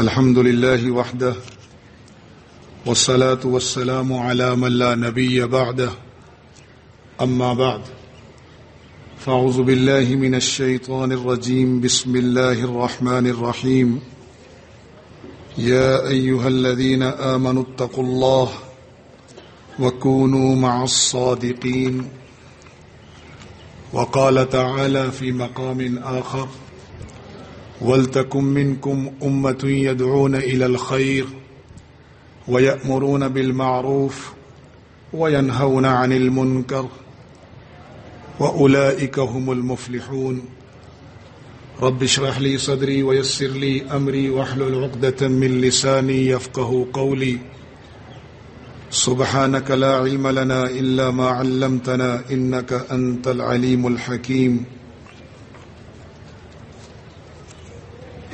الحمد لله وحده والصلاة والسلام على من لا نبي بعده أما بعد فأعوذ بالله من الشيطان الرجيم بسم الله الرحمن الرحيم يا أيها الذين آمنوا اتقوا الله وكونوا مع الصادقين وقال تعالى في مقام آخر وَلْتَكُن مِّنكُمْ أُمَّةٌ يَدْعُونَ إِلَى الْخَيْرِ وَيَأْمُرُونَ بِالْمَعْرُوفِ وَيَنْهَوْنَ عَنِ الْمُنكَرِ وَأُولَئِكَ هُمُ الْمُفْلِحُونَ رَبِّ اشْرَحْ لِي صَدْرِي وَيَسِّرْ لِي أَمْرِي وَاحْلُلْ عُقْدَةً مِّن لِّسَانِي يَفْقَهُوا قَوْلِي سُبْحَانَكَ لَا عِلْمَ لَنَا إِلَّا مَا عَلَّمْتَنَا إِنَّكَ أَنتَ الْعَلِيمُ الْحَكِيمُ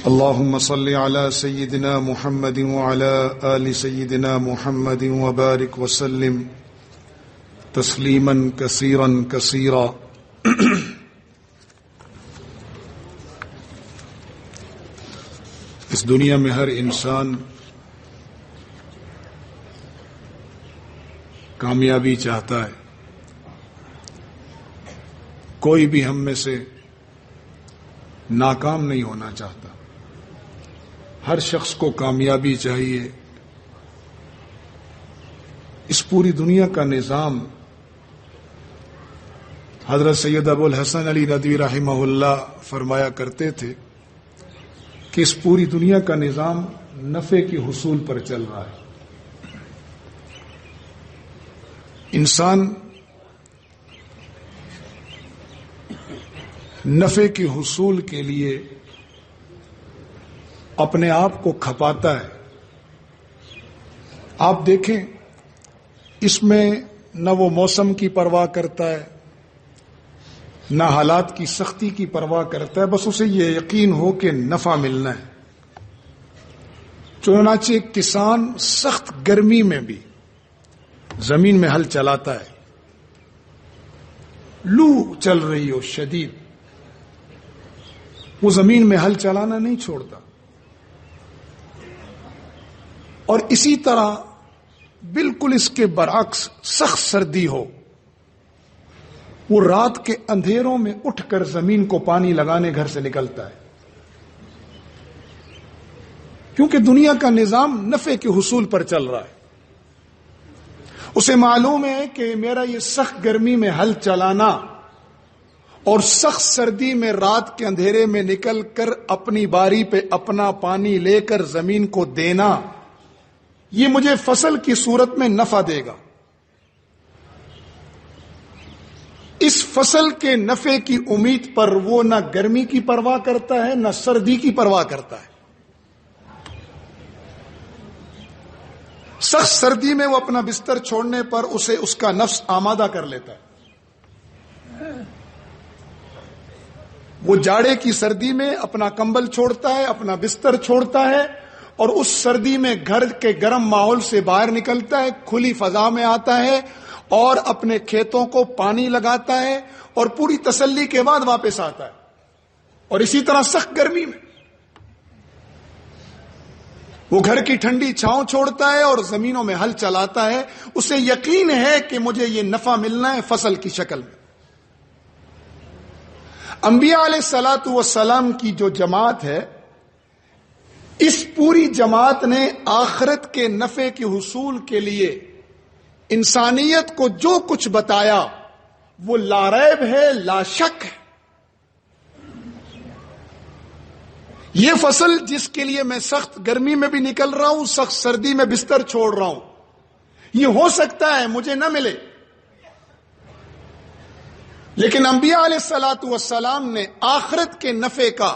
اللهم صل على سيدنا محمد وعلى آل سيدنا محمد وبارك وسلم تسليما كثيرا كثيرا اس دنیا میں ہر انسان کامیابی چاہتا ہے. کوئی بھی ہم میں سے ناکام نہیں ہونا چاہتا. ہر شخص کو کامیابی چاہیے. اس پوری دنیا کا نظام حضرت سید ابو الحسن علی ندوی رحمہ اللہ فرمایا کرتے تھے کہ اس پوری دنیا کا نظام نفع کے حصول پر چل رہا ہے. انسان نفع کے حصول کے لیے اپنے آپ کو کھپاتا ہے. آپ دیکھیں اس میں نہ وہ موسم کی پرواہ کرتا ہے نہ حالات کی سختی کی پرواہ کرتا ہے. بس اسے یہ یقین ہو کہ نفع ملنا ہے. چنانچہ کسان سخت گرمی میں بھی زمین میں ہل چلاتا ہے. لو چل رہی ہو شدید، وہ زمین میں ہل چلانا نہیں چھوڑتا. اور اسی طرح بالکل اس کے برعکس سخت سردی ہو، وہ رات کے اندھیروں میں اٹھ کر زمین کو پانی لگانے گھر سے نکلتا ہے. کیونکہ دنیا کا نظام نفع کے حصول پر چل رہا ہے. اسے معلوم ہے کہ میرا یہ سخت گرمی میں ہل چلانا اور سخت سردی میں رات کے اندھیرے میں نکل کر اپنی باری پہ اپنا پانی لے کر زمین کو دینا، یہ مجھے فصل کی صورت میں نفع دے گا. اس فصل کے نفع کی امید پر وہ نہ گرمی کی پرواہ کرتا ہے نہ سردی کی پرواہ کرتا ہے. سخت سردی میں وہ اپنا بستر چھوڑنے پر اسے اس کا نفس آمادہ کر لیتا ہے. وہ جاڑے کی سردی میں اپنا کمبل چھوڑتا ہے، اپنا بستر چھوڑتا ہے، اور اس سردی میں گھر کے گرم ماحول سے باہر نکلتا ہے، کھلی فضا میں آتا ہے اور اپنے کھیتوں کو پانی لگاتا ہے اور پوری تسلی کے بعد واپس آتا ہے. اور اسی طرح سخت گرمی میں وہ گھر کی ٹھنڈی چھاؤں چھوڑتا ہے اور زمینوں میں ہل چلاتا ہے. اسے یقین ہے کہ مجھے یہ نفع ملنا ہے فصل کی شکل میں. انبیاء علیہ الصلوۃ والسلام کی جو جماعت ہے، اس پوری جماعت نے آخرت کے نفع کے حصول کے لیے انسانیت کو جو کچھ بتایا وہ لا ریب ہے، لا شک ہے. یہ فصل جس کے لیے میں سخت گرمی میں بھی نکل رہا ہوں، سخت سردی میں بستر چھوڑ رہا ہوں، یہ ہو سکتا ہے مجھے نہ ملے، لیکن انبیاء علیہ الصلوۃ والسلام نے آخرت کے نفع کا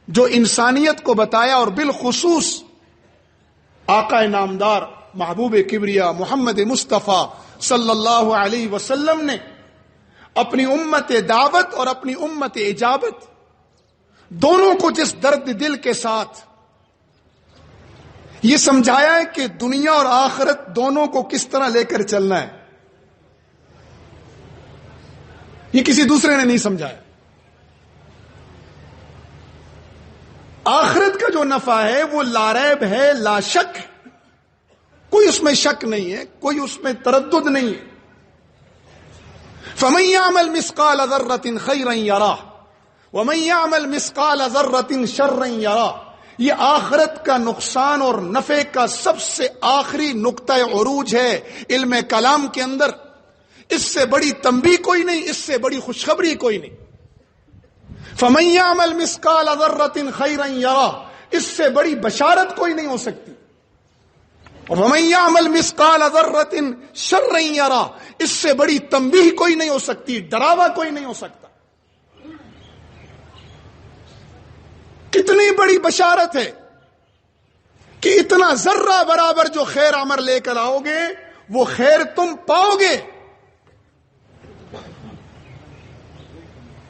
جو انسانیت کو بتایا، اور بالخصوص آقا نامدار محبوب کبریا محمد مصطفیٰ صلی اللہ علیہ وسلم نے اپنی امت دعوت اور اپنی امت اجابت دونوں کو جس درد دل کے ساتھ یہ سمجھایا ہے کہ دنیا اور آخرت دونوں کو کس طرح لے کر چلنا ہے، یہ کسی دوسرے نے نہیں سمجھایا. آخرت کا جو نفع ہے وہ لا ریب ہے، لا شک ہے، کوئی اس میں شک نہیں ہے، کوئی اس میں تردد نہیں ہے. فَمَن يَعْمَلْ مِثْقَالَ ذَرَّةٍ خَيْرًا يَرَهُ وَمَن يَعْمَلْ مِثْقَالَ ذَرَّةٍ شَرًّا يَرَهُ. یہ آخرت کا نقصان اور نفع کا سب سے آخری نقطہ عروج ہے علم کلام کے اندر. اس سے بڑی تنبیہ کوئی نہیں، اس سے بڑی خوشخبری کوئی نہیں. فَمَن يَعْمَلْ مِثْقَالَ ذَرَّةٍ خَيْرًا يَرَهُ، اس سے بڑی بشارت کوئی نہیں ہو سکتی. اور وَمَن يَعْمَلْ مِثْقَالَ ذَرَّةٍ شَرًّا يَرَهُ، اس سے بڑی تنبیہ کوئی نہیں ہو سکتی، ڈراوا کوئی نہیں ہو سکتا. کتنی بڑی بشارت ہے کہ اتنا ذرہ برابر جو خیر امر لے کر آؤ گے وہ خیر تم پاؤ گے.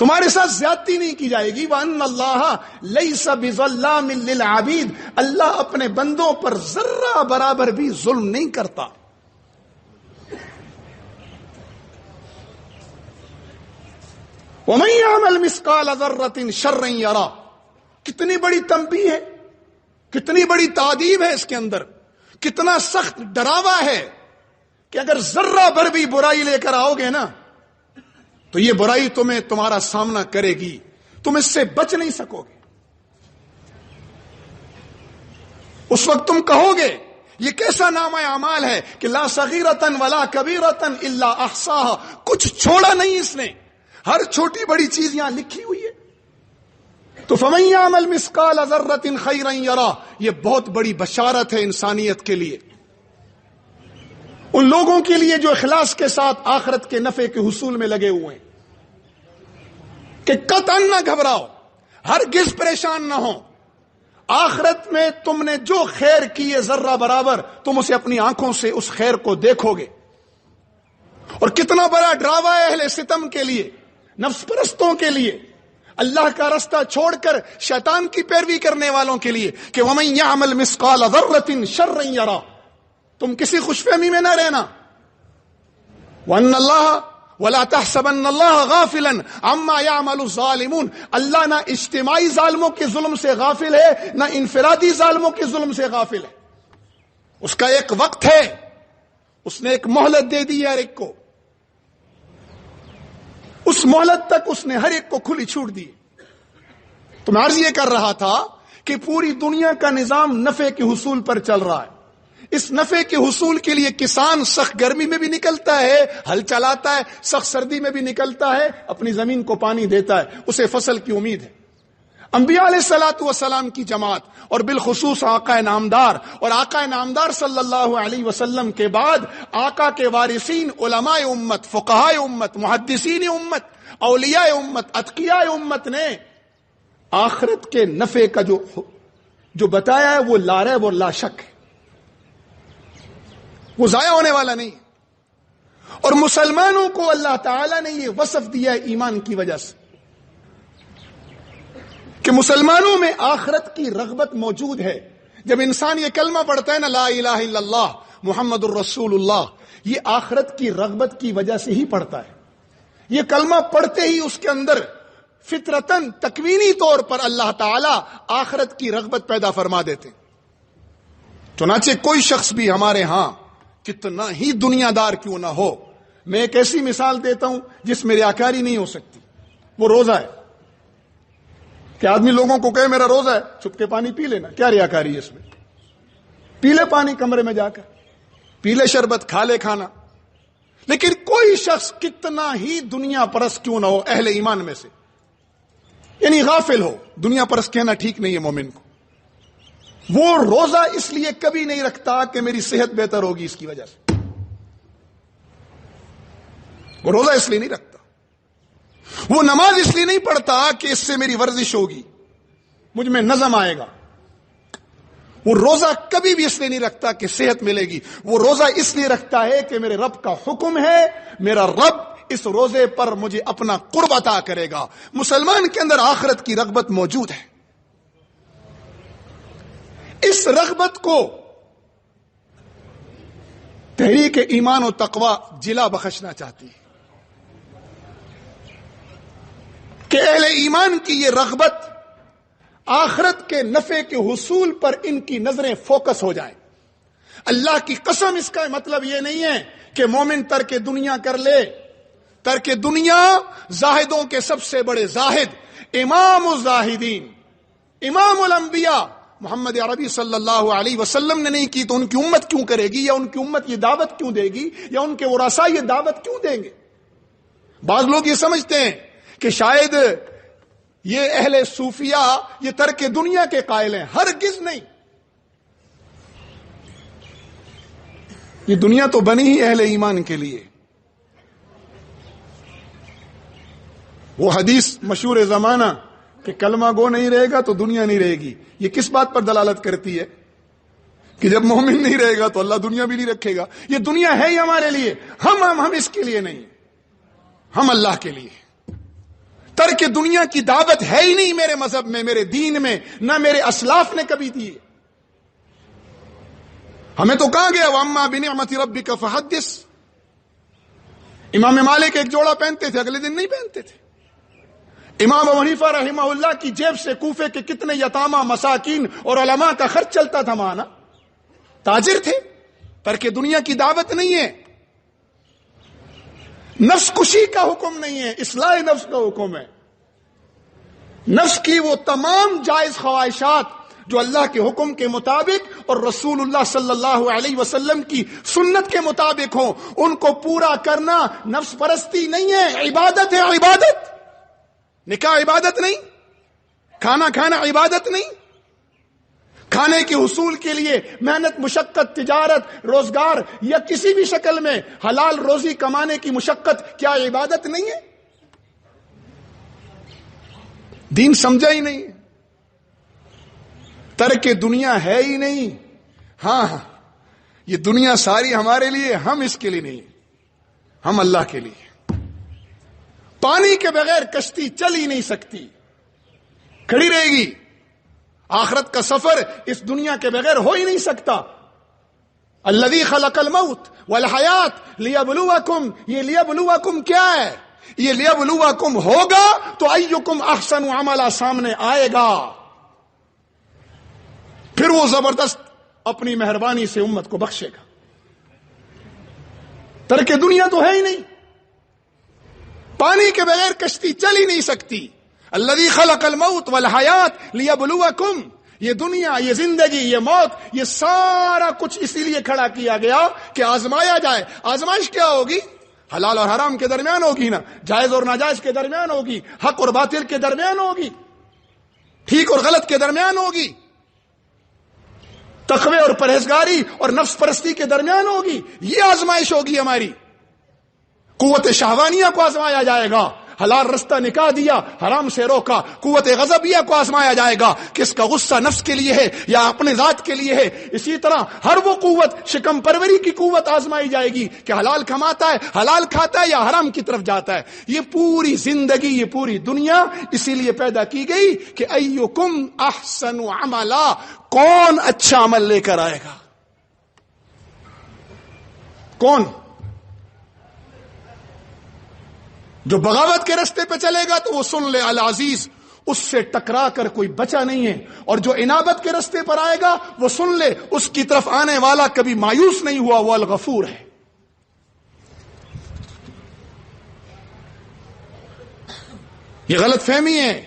تمہارے ساتھ زیادتی نہیں کی جائے گی. وَأَنَّ اللَّهَ لَيْسَ بِظَلَّامٍ لِّلْعَبِيدِ، اللہ اپنے بندوں پر ذرہ برابر بھی ظلم نہیں کرتا. وَمَن يَعْمَلْ مِثْقَالَ ذَرَّةٍ شَرًّا يَرَهُ. کتنی بڑی تنبیہ ہے، کتنی بڑی تعدیب ہے اس کے اندر، کتنا سخت ڈراوا ہے کہ اگر ذرہ بھر بھی برائی لے کر آؤ گے نا تو یہ برائی تمہیں تمہارا سامنا کرے گی، تم اس سے بچ نہیں سکو گے. اس وقت تم کہو گے یہ کیسا نامہ اعمال ہے کہ لا صغیرۃ ولا کبیرۃ الا احصاها، کچھ چھوڑا نہیں اس نے، ہر چھوٹی بڑی چیز یہاں لکھی ہوئی ہے. تو فَمَن يَعْمَلْ مِثْقَالَ ذَرَّةٍ خَيْرًا يَرَهُ، یہ بہت بڑی بشارت ہے انسانیت کے لیے، ان لوگوں کے لیے جو اخلاص کے ساتھ آخرت کے نفع کے حصول میں لگے ہوئے ہیں کہ قطعاً نہ گھبراؤ، ہرگز پریشان نہ ہو. آخرت میں تم نے جو خیر کی ہے ذرہ برابر، تم اسے اپنی آنکھوں سے اس خیر کو دیکھو گے. اور کتنا بڑا ڈراوا ہے اہل ستم کے لیے، نفس پرستوں کے لیے، اللہ کا راستہ چھوڑ کر شیطان کی پیروی کرنے والوں کے لیے کہ وَمَن يَعْمَلْ مِثْقَالَ ذَرَّةٍ شَرًّا يَرَهُ. تم کسی خوش فہمی میں نہ رہنا. وَأَنَّ اللَّهَ وَلَا تَحْسَبَنَّ اللَّهَ غَافِلًا عَمَّا يَعْمَلُ الظَّالِمُونَ. اللہ نہ اجتماعی ظالموں کے ظلم سے غافل ہے، نہ انفرادی ظالموں کے ظلم سے غافل ہے. اس کا ایک وقت ہے، اس نے ایک مہلت دے دی ہے ہر ایک کو، اس مہلت تک اس نے ہر ایک کو کھلی چھوٹ دی. تو میں عرض یہ کر رہا تھا کہ پوری دنیا کا نظام نفع کے حصول پر چل رہا ہے. اس نفع کے حصول کے لیے کسان سخت گرمی میں بھی نکلتا ہے، ہل چلاتا ہے، سخت سردی میں بھی نکلتا ہے، اپنی زمین کو پانی دیتا ہے، اسے فصل کی امید ہے. انبیاء علیہ الصلوۃ والسلام کی جماعت اور بالخصوص آقا نامدار اور آقا نامدار صلی اللہ علیہ وسلم کے بعد آقا کے وارثین، علماء امت، فقہاء امت، محدثین امت، اولیاء امت، اتقیاء امت نے آخرت کے نفع کا جو بتایا ہے وہ لا ریب اور لا شک ہے، وہ ضائع ہونے والا نہیں. اور مسلمانوں کو اللہ تعالی نے یہ وصف دیا ہے ایمان کی وجہ سے کہ مسلمانوں میں آخرت کی رغبت موجود ہے. جب انسان یہ کلمہ پڑھتا ہے نا لا الہ الا اللہ محمد الرسول اللہ، یہ آخرت کی رغبت کی وجہ سے ہی پڑھتا ہے. یہ کلمہ پڑھتے ہی اس کے اندر فطرتاً تکوینی طور پر اللہ تعالی آخرت کی رغبت پیدا فرما دیتے. چنانچہ کوئی شخص بھی ہمارے ہاں کتنا ہی دنیا دار کیوں نہ ہو، میں ایک ایسی مثال دیتا ہوں جس میں ریاکاری نہیں ہو سکتی، وہ روزہ ہے. کہ آدمی لوگوں کو کہے میرا روزہ ہے، چھپ کے پانی پی لینا، کیا ریاکاری ہے اس میں؟ پی لے پانی کمرے میں جا کر، پی لے شربت، کھا لے کھانا. لیکن کوئی شخص کتنا ہی دنیا پرست کیوں نہ ہو اہل ایمان میں سے، یعنی غافل ہو، دنیا پرست کہنا ٹھیک نہیں ہے مومن کو، وہ روزہ اس لیے کبھی نہیں رکھتا کہ میری صحت بہتر ہوگی اس کی وجہ سے، وہ روزہ اس لیے نہیں رکھتا. وہ نماز اس لیے نہیں پڑھتا کہ اس سے میری ورزش ہوگی، مجھ میں نظم آئے گا. وہ روزہ کبھی بھی اس لیے نہیں رکھتا کہ صحت ملے گی، وہ روزہ اس لیے رکھتا ہے کہ میرے رب کا حکم ہے، میرا رب اس روزے پر مجھے اپنا قرب عطا کرے گا. مسلمان کے اندر آخرت کی رغبت موجود ہے. اس رغبت کو تحریک ایمان و تقوی جلا بخشنا چاہتی ہے کہ اہل ایمان کی یہ رغبت آخرت کے نفع کے حصول پر ان کی نظریں فوکس ہو جائیں. اللہ کی قسم اس کا مطلب یہ نہیں ہے کہ مومن ترک دنیا کر لے. ترک دنیا زاہدوں کے سب سے بڑے زاہد امام الزاہدین امام الانبیاء محمد عربی صلی اللہ علیہ وسلم نے نہیں کی تو ان کی امت کیوں کرے گی, یا ان کی امت یہ دعوت کیوں دے گی, یا ان کے ورثاء یہ دعوت کیوں دیں گے؟ بعض لوگ یہ سمجھتے ہیں کہ شاید یہ اہل صوفیہ یہ ترک دنیا کے قائل ہیں. ہرگز نہیں. یہ دنیا تو بنی ہی اہل ایمان کے لیے. وہ حدیث مشہور زمانہ کہ کلمہ گو نہیں رہے گا تو دنیا نہیں رہے گی, یہ کس بات پر دلالت کرتی ہے؟ کہ جب مومن نہیں رہے گا تو اللہ دنیا بھی نہیں رکھے گا. یہ دنیا ہے ہی ہمارے لیے, ہم اس کے لیے نہیں, ہم اللہ کے لیے. ترک دنیا کی دعوت ہے ہی نہیں میرے مذہب میں, میرے دین میں, نہ میرے اسلاف نے کبھی دی. ہمیں تو کہا گیا وَأَمَّا بِنِعْمَةِ رَبِّكَ فَحَدِّثْ. امام مالک ایک جوڑا پہنتے تھے, اگلے دن نہیں پہنتے تھے. امام ابو حنیفہ رحمہ اللہ کی جیب سے کوفے کے کتنے یتامى مساکین اور علماء کا خرچ چلتا تھا. مانا تاجر تھے. ترک دنیا کی دعوت نہیں ہے, نفس کشی کا حکم نہیں ہے, اصلاح نفس کا حکم ہے. نفس کی وہ تمام جائز خواہشات جو اللہ کے حکم کے مطابق اور رسول اللہ صلی اللہ علیہ وسلم کی سنت کے مطابق ہوں, ان کو پورا کرنا نفس پرستی نہیں ہے, عبادت ہے. عبادت. نکاح عبادت نہیں, کھانا کھانا عبادت نہیں, کھانے کے حصول کے لیے محنت مشقت تجارت روزگار یا کسی بھی شکل میں حلال روزی کمانے کی مشقت کیا عبادت نہیں ہے؟ دین سمجھا ہی نہیں, ترک دنیا ہے ہی نہیں. ہاں یہ دنیا ساری ہمارے لیے, ہم اس کے لیے نہیں, ہم اللہ کے لیے. پانی کے بغیر کشتی چل ہی نہیں سکتی, کھڑی رہے گی. آخرت کا سفر اس دنیا کے بغیر ہو ہی نہیں سکتا. الذی خلق الموت والحیات لیبلوکم, یہ لیبلوکم کیا ہے؟ یہ لیبلوکم ہوگا تو ایکم احسن عملا سامنے آئے گا, پھر وہ زبردست اپنی مہربانی سے امت کو بخشے گا. ترک دنیا تو ہے ہی نہیں, پانی کے بغیر کشتی چل ہی نہیں سکتی. الذی خلق الموت والحیات لیبلوکم, یہ دنیا, یہ زندگی, یہ موت, یہ سارا کچھ اسی لیے کھڑا کیا گیا کہ آزمایا جائے. آزمائش کیا ہوگی؟ حلال اور حرام کے درمیان ہوگی نا, جائز اور ناجائز کے درمیان ہوگی, حق اور باطل کے درمیان ہوگی, ٹھیک اور غلط کے درمیان ہوگی, تقوی اور پرہیزگاری اور نفس پرستی کے درمیان ہوگی. یہ آزمائش ہوگی ہماری. قوت شہوانیہ کو آزمایا جائے گا, حلال رستہ نکاح دیا, حرام سے روکا. قوت غضبیہ کو آزمایا جائے گا کہ اس کا غصہ نفس کے لیے ہے یا اپنے ذات کے لیے ہے. اسی طرح ہر وہ قوت, شکم پروری کی قوت آزمائی جائے گی کہ حلال کماتا ہے, حلال کھاتا ہے یا حرام کی طرف جاتا ہے. یہ پوری زندگی, یہ پوری دنیا اسی لیے پیدا کی گئی کہ ایکم احسن عملا, کون اچھا عمل لے کر آئے گا. کون؟ جو بغاوت کے رستے پہ چلے گا تو وہ سن لے العزیز, اس سے ٹکرا کر کوئی بچا نہیں ہے. اور جو انابت کے رستے پر آئے گا وہ سن لے, اس کی طرف آنے والا کبھی مایوس نہیں ہوا, وہ الغفور ہے. یہ غلط فہمی ہے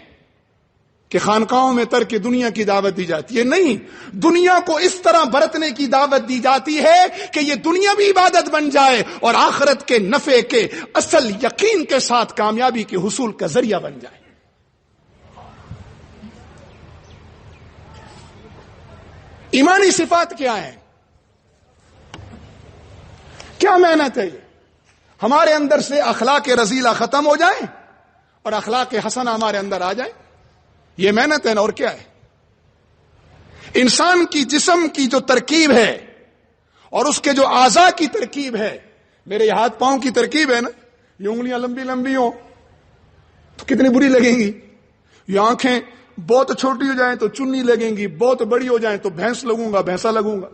کہ خانقاہوں میں ترک دنیا کی دعوت دی جاتی ہے. نہیں, دنیا کو اس طرح برتنے کی دعوت دی جاتی ہے کہ یہ دنیا بھی عبادت بن جائے اور آخرت کے نفع کے اصل یقین کے ساتھ کامیابی کے حصول کا ذریعہ بن جائے. ایمانی صفات کیا ہیں؟ کیا محنت ہے یہ؟ ہمارے اندر سے اخلاق رذیلہ ختم ہو جائیں اور اخلاق حسنہ ہمارے اندر آ جائیں. یہ محنت ہے نا, اور کیا ہے؟ انسان کی جسم کی جو ترکیب ہے اور اس کے جو اعضاء کی ترکیب ہے, میرے یہ ہاتھ پاؤں کی ترکیب ہے نا, یہ انگلیاں لمبی لمبی ہوں تو کتنی بری لگیں گی. یہ آنکھیں بہت چھوٹی ہو جائیں تو چنی لگیں گی, بہت بڑی ہو جائیں تو بھینس لگوں گا, بھینسا لگوں گا.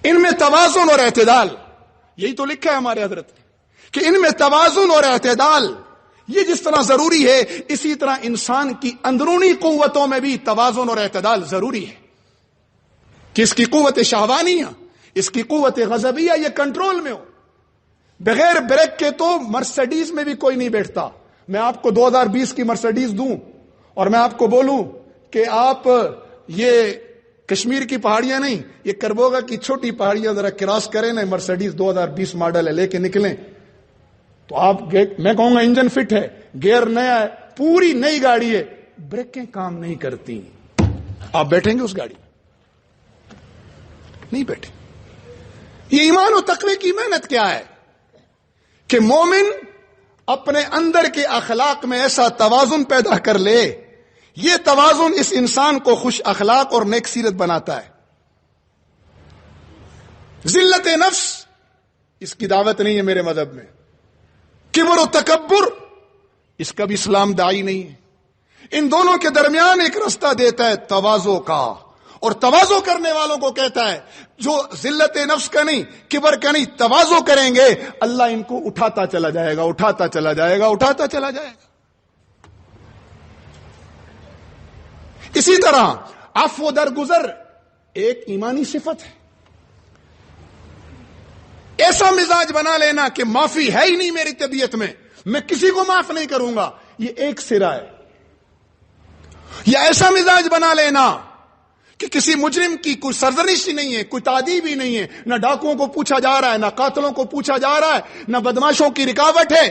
ان میں توازن اور اعتدال, یہی تو لکھا ہے ہمارے حضرت نے کہ ان میں توازن اور اعتدال, یہ جس طرح ضروری ہے اسی طرح انسان کی اندرونی قوتوں میں بھی توازن اور اعتدال ضروری ہے کہ اس کی قوت شہوانیہ، اس کی قوت غضبیہ یہ کنٹرول میں ہو. بغیر بریک کے تو مرسیڈیز میں بھی کوئی نہیں بیٹھتا. میں آپ کو 2020 کی مرسیڈیز دوں اور میں آپ کو بولوں کہ آپ یہ کشمیر کی پہاڑیاں نہیں، یہ کربوگا کی چھوٹی پہاڑیاں ذرا کراس کریں نا، مرسیڈیز 2020 ماڈل ہے، لے کے نکلیں تو آپ میں کہوں گا انجن فٹ ہے، گیئر نیا ہے، پوری نئی گاڑی ہے، بریکیں کام نہیں کرتی. آپ بیٹھیں گے اس گاڑی میں؟ نہیں بیٹھیں. یہ ایمان و تقوی کی محنت کیا ہے کہ مومن اپنے اندر کے اخلاق میں ایسا توازن پیدا کر لے. یہ توازن اس انسان کو خوش اخلاق اور نیک سیرت بناتا ہے. ذلت نفس اس کی دعوت نہیں ہے میرے مذہب میں. کبر و تکبر اس کا بھی اسلام داعی نہیں ہے. ان دونوں کے درمیان ایک راستہ دیتا ہے تواضع کا، اور تواضع کرنے والوں کو کہتا ہے جو ذلت نفس کا نہیں، کبر کا نہیں، تواضع کریں گے اللہ ان کو اٹھاتا چلا جائے گا، اٹھاتا چلا جائے گا، اٹھاتا چلا جائے گا. اسی طرح عفو درگزر ایک ایمانی صفت ہے. ایسا مزاج بنا لینا کہ معافی ہے ہی نہیں میری طبیعت میں کسی کو معاف نہیں کروں گا، یہ ایک سرا ہے. یا ایسا مزاج بنا لینا کہ کسی مجرم کی کوئی سرزنش ہی نہیں ہے، کوئی تعذیب ہی نہیں ہے، نہ ڈاکوؤں کو پوچھا جا رہا ہے، نہ قاتلوں کو پوچھا جا رہا ہے، نہ بدماشوں کی رکاوٹ ہے،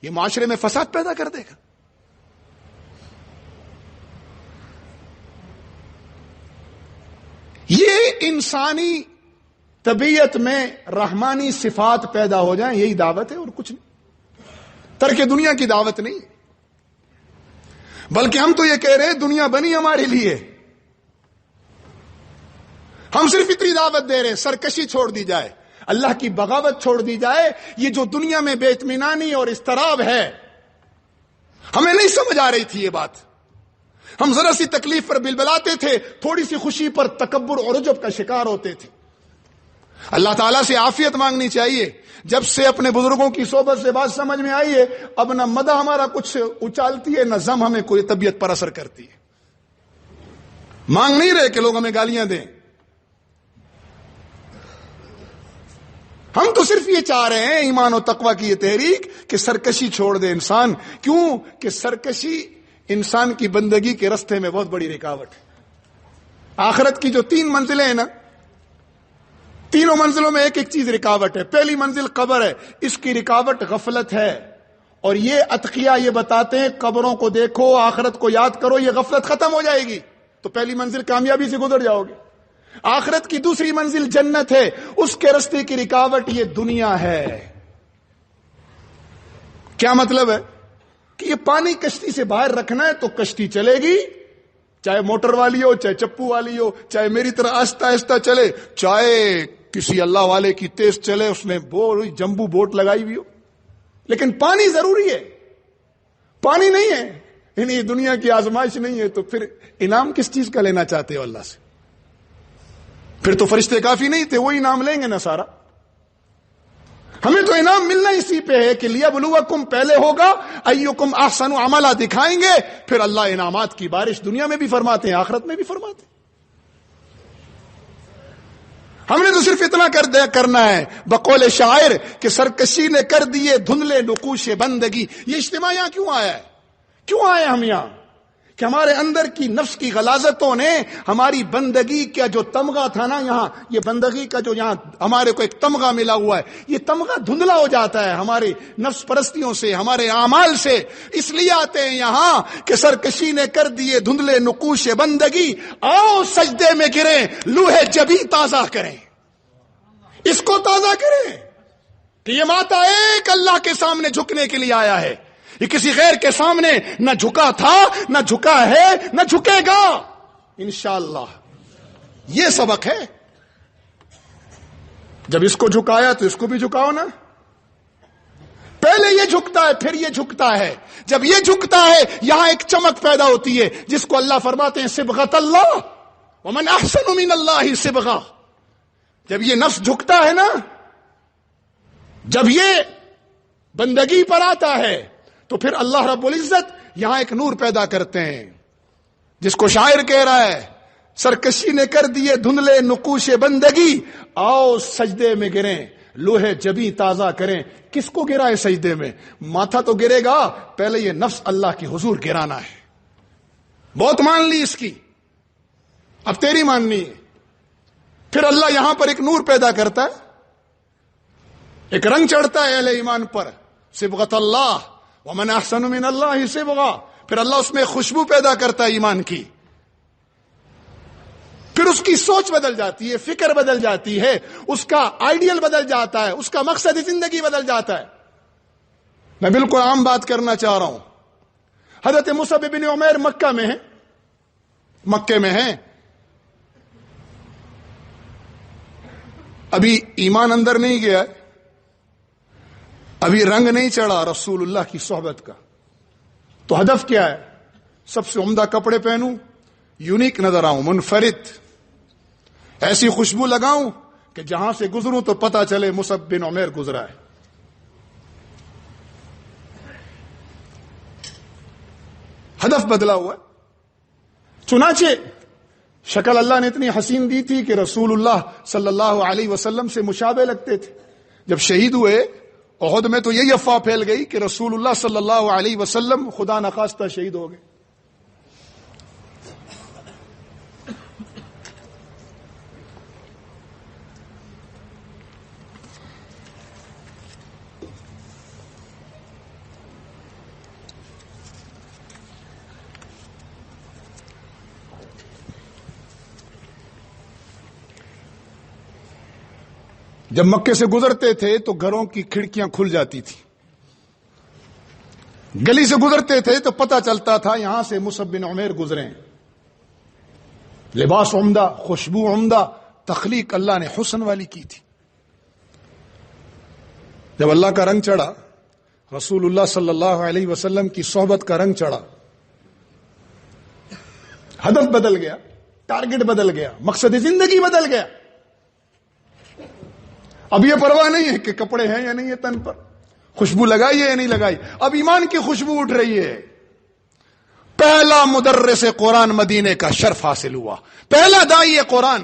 یہ معاشرے میں فساد پیدا کر دے گا. یہ انسانی طبیعت میں رحمانی صفات پیدا ہو جائیں، یہی دعوت ہے اور کچھ نہیں. ترک دنیا کی دعوت نہیں، بلکہ ہم تو یہ کہہ رہے ہیں دنیا بنی ہمارے لیے. ہم صرف اتنی دعوت دے رہے ہیں سرکشی چھوڑ دی جائے، اللہ کی بغاوت چھوڑ دی جائے. یہ جو دنیا میں بے اطمینانی اور اضطراب ہے، ہمیں نہیں سمجھ آ رہی تھی یہ بات. ہم ذرا سی تکلیف پر بلبلاتے تھے، تھوڑی سی خوشی پر تکبر اور عجب کا شکار ہوتے تھے. اللہ تعالیٰ سے عافیت مانگنی چاہیے. جب سے اپنے بزرگوں کی صحبت سے بات سمجھ میں آئی ہے، اب نہ مدح ہمارا کچھ اچالتی ہے، نہ ذم ہمیں کوئی طبیعت پر اثر کرتی ہے. مانگ نہیں رہے کہ لوگ ہمیں گالیاں دیں، ہم تو صرف یہ چاہ رہے ہیں ایمان و تقوی کی یہ تحریک کہ سرکشی چھوڑ دے انسان. کیوں کہ سرکشی انسان کی بندگی کے رستے میں بہت بڑی رکاوٹ ہے. آخرت کی جو 3 منزلیں ہیں نا، تینوں منزلوں میں ایک ایک چیز رکاوٹ ہے. پہلی منزل قبر ہے، اس کی رکاوٹ غفلت ہے. اور یہ اتقیاء یہ بتاتے ہیں قبروں کو دیکھو، آخرت کو یاد کرو، یہ غفلت ختم ہو جائے گی تو پہلی منزل کامیابی سے گزر جاؤ گے. آخرت کی دوسری منزل جنت ہے، اس کے رستے کی رکاوٹ یہ دنیا ہے. کیا مطلب ہے کہ یہ پانی کشتی سے باہر رکھنا ہے تو کشتی چلے گی، چاہے موٹر والی ہو، چاہے چپو والی ہو، چاہے میری طرح آہستہ آہستہ چلے، چاہے کسی اللہ والے کی تیز چلے، اس نے جمبو بوٹ لگائی ہوئی ہو، لیکن پانی ضروری ہے. پانی نہیں ہے یعنی یہ دنیا کی آزمائش نہیں ہے تو پھر انعام کس چیز کا لینا چاہتے ہو اللہ سے؟ پھر تو فرشتے کافی نہیں تھے، وہ انعام لیں گے نا سارا. ہمیں تو انعام ملنا اسی پہ ہے کہ لیبلوکم پہلے ہوگا، ایکم احسن عملا دکھائیں گے، پھر اللہ انعامات کی بارش دنیا میں بھی فرماتے ہیں، آخرت میں بھی فرماتے ہیں. ہم نے تو صرف اتنا کرنا ہے بقول شاعر کہ سرکشی نے کر دیے دھندلے نقوش بندگی. یہ اجتماع یہاں کیوں آیا ہے؟ کیوں آئے ہم یہاں؟ کہ ہمارے اندر کی نفس کی غلاظتوں نے ہماری بندگی کا جو تمغہ تھا نا، یہاں یہ بندگی کا جو یہاں ہمارے کو ایک تمغہ ملا ہوا ہے، یہ تمغہ دھندلا ہو جاتا ہے ہمارے نفس پرستیوں سے، ہمارے اعمال سے. اس لیے آتے ہیں یہاں کہ سرکشی نے کر دیے دھندلے نقوش بندگی، آؤ سجدے میں گریں، لوح جبی تازہ کریں. اس کو تازہ کریں کہ یہ ماتا ایک اللہ کے سامنے جھکنے کے لیے آیا ہے. یہ کسی غیر کے سامنے نہ جھکا تھا، نہ جھکا ہے، نہ جھکے گا انشاءاللہ. یہ سبق ہے. جب اس کو جھکایا تو اس کو بھی جھکاؤ نا. پہلے یہ جھکتا ہے پھر یہ جھکتا ہے. جب یہ جھکتا ہے یہاں ایک چمک پیدا ہوتی ہے جس کو اللہ فرماتے ہیں صبغۃ اللہ، ومن احسن من اللہ صبغہ. جب یہ نفس جھکتا ہے نا، جب یہ بندگی پر آتا ہے تو پھر اللہ رب العزت یہاں ایک نور پیدا کرتے ہیں، جس کو شاعر کہہ رہا ہے سرکشی نے کر دیے دھندلے نقوش بندگی، آؤ سجدے میں گریں لوہے جبیں تازہ کریں۔ کس کو گرا ہے سجدے میں؟ ماتھا تو گرے گا، پہلے یہ نفس اللہ کے حضور گرانا ہے۔ بہت مان لی اس کی، اب تیری ماننی ہے۔ پھر اللہ یہاں پر ایک نور پیدا کرتا ہے، ایک رنگ چڑھتا ہے اہل ایمان پر، صبغۃ اللہ ومن احسن من اللہ صبغہ۔ پھر اللہ اس میں خوشبو پیدا کرتا ہے ایمان کی، پھر اس کی سوچ بدل جاتی ہے، فکر بدل جاتی ہے، اس کا آئیڈیل بدل جاتا ہے، اس کا مقصد زندگی بدل جاتا ہے۔ میں بالکل عام بات کرنا چاہ رہا ہوں۔ حضرت مصعب بن عمیر مکہ میں ہیں، ابھی ایمان اندر نہیں گیا، ابھی رنگ نہیں چڑھا رسول اللہ کی صحبت کا، تو ہدف کیا ہے؟ سب سے عمدہ کپڑے پہنوں، یونیک نظر آؤں، منفرد، ایسی خوشبو لگاؤں کہ جہاں سے گزروں تو پتا چلے مصعب بن عمیر گزرا ہے۔ ہدف بدلا ہوا ہے۔ چنانچہ شکل اللہ نے اتنی حسین دی تھی کہ رسول اللہ صلی اللہ علیہ وسلم سے مشابہ لگتے تھے۔ جب شہید ہوئے احد میں تو یہی افواہ پھیل گئی کہ رسول اللہ صلی اللہ علیہ وسلم خدا نخواستہ شہید ہو گئے۔ جب مکے سے گزرتے تھے تو گھروں کی کھڑکیاں کھل جاتی تھی، گلی سے گزرتے تھے تو پتہ چلتا تھا یہاں سے مصعب بن عمیر گزرے ہیں۔ لباس عمدہ، خوشبو عمدہ، تخلیق اللہ نے حسن والی کی تھی۔ جب اللہ کا رنگ چڑھا، رسول اللہ صلی اللہ علیہ وسلم کی صحبت کا رنگ چڑھا، ہدف بدل گیا، ٹارگٹ بدل گیا، مقصد زندگی بدل گیا۔ اب یہ پرواہ نہیں ہے کہ کپڑے ہیں یا نہیں ہے تن پر، خوشبو لگائی ہے یا نہیں لگائی، اب ایمان کی خوشبو اٹھ رہی ہے۔ پہلا مدرس قرآن مدینے کا شرف حاصل ہوا، پہلا داعی قرآن،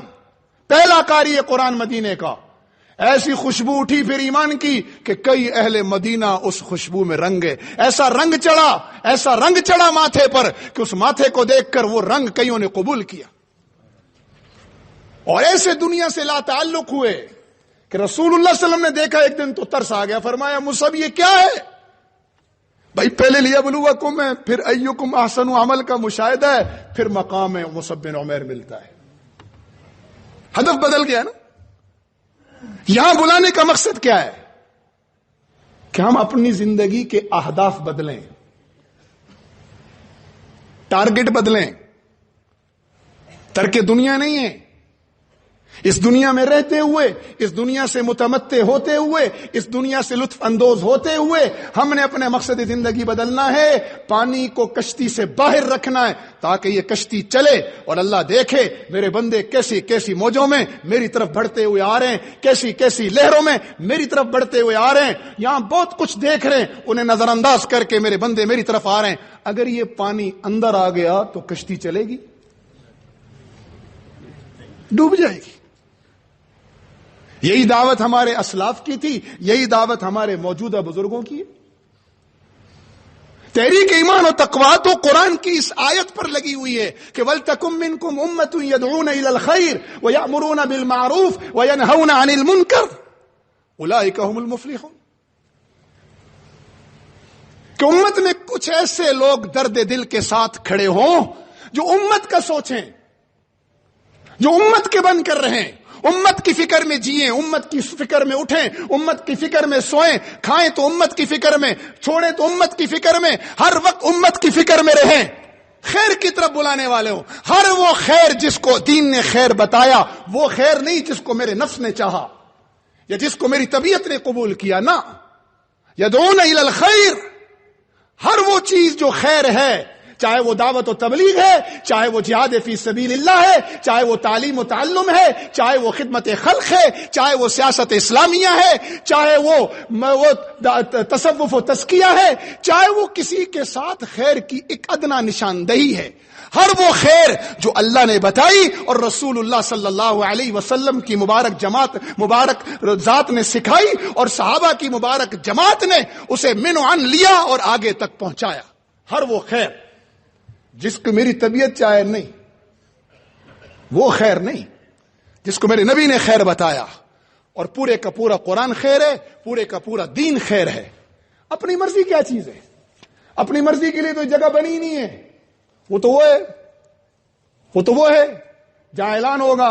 پہلا قاری قرآن مدینے کا۔ ایسی خوشبو اٹھی پھر ایمان کی کہ کئی اہل مدینہ اس خوشبو میں رنگے، ایسا رنگ چڑھا ماتھے پر کہ اس ماتھے کو دیکھ کر وہ رنگ کئیوں نے قبول کیا، اور ایسے دنیا سے لا تعلق ہوئے کہ رسول اللہ صلی اللہ علیہ وسلم نے دیکھا ایک دن تو ترس آ گیا، فرمایا مصعب یہ کیا ہے؟ بھائی پہلے لیبلوکم ہے، پھر ایکم احسن عمل کا مشاہدہ ہے، پھر مقام مصعب بن عمیر ملتا ہے۔ ہدف بدل گیا نا۔ یہاں بلانے کا مقصد کیا ہے؟ کہ ہم اپنی زندگی کے اہداف بدلیں، ٹارگٹ بدلیں۔ ترک دنیا نہیں ہے، اس دنیا میں رہتے ہوئے، اس دنیا سے متمتع ہوتے ہوئے، اس دنیا سے لطف اندوز ہوتے ہوئے ہم نے اپنے مقصد زندگی بدلنا ہے۔ پانی کو کشتی سے باہر رکھنا ہے تاکہ یہ کشتی چلے اور اللہ دیکھے میرے بندے کیسی کیسی موجوں میں میری طرف بڑھتے ہوئے آ رہے ہیں، کیسی کیسی لہروں میں میری طرف بڑھتے ہوئے آ رہے ہیں، یہاں بہت کچھ دیکھ رہے ہیں، انہیں نظر انداز کر کے میرے بندے میری طرف آ رہے ہیں۔ اگر یہ پانی اندر آ گیا تو کشتی چلے گی؟ ڈوب جائے گی۔ یہی دعوت ہمارے اسلاف کی تھی، یہی دعوت ہمارے موجودہ بزرگوں کی ہے۔ تحریک ایمان و تقویٰ تو قرآن کی اس آیت پر لگی ہوئی ہے کہ وَلْتَكُن مِّنكُمْ أُمَّةٌ يَدْعُونَ إِلَى الْخَيْرِ وَيَأْمُرُونَ بِالْمَعْرُوفِ وَيَنْهَوْنَ عَنِ الْمُنكَرِ أُولَٰئِكَ هُمُ الْمُفْلِحُونَ۔ کہ امت میں کچھ ایسے لوگ درد دل کے ساتھ کھڑے ہوں جو امت کا سوچیں، جو امت کے بن کر رہیں، امت کی فکر میں جئیں، امت کی فکر میں اٹھیں، امت کی فکر میں سوئیں، کھائیں تو امت کی فکر میں، چھوڑیں تو امت کی فکر میں، ہر وقت امت کی فکر میں رہیں، خیر کی طرف بلانے والے ہوں۔ ہر وہ خیر جس کو دین نے خیر بتایا، وہ خیر نہیں جس کو میرے نفس نے چاہا یا جس کو میری طبیعت نے قبول کیا، نہ۔ یدعون الی الخیر، ہر وہ چیز جو خیر ہے چاہے وہ دعوت و تبلیغ ہے، چاہے وہ جہاد فی سبیل اللہ ہے، چاہے وہ تعلیم و تعلم ہے، چاہے وہ خدمت خلق ہے، چاہے وہ سیاست اسلامیہ ہے، چاہے وہ تصوف و تزکیہ ہے، چاہے وہ کسی کے ساتھ خیر کی ایک ادنا نشاندہی ہے، ہر وہ خیر جو اللہ نے بتائی اور رسول اللہ صلی اللہ علیہ وسلم کی مبارک جماعت، مبارک ذات نے سکھائی اور صحابہ کی مبارک جماعت نے اسے من عن لیا اور آگے تک پہنچایا، ہر وہ خیر جس کو میری طبیعت چاہے نہیں، وہ خیر نہیں، جس کو میرے نبی نے خیر بتایا، اور پورے کا پورا قرآن خیر ہے، پورے کا پورا دین خیر ہے۔ اپنی مرضی کیا چیز ہے؟ اپنی مرضی کے لیے تو جگہ بنی ہی نہیں ہے، وہ تو وہ ہے جہاں اعلان ہوگا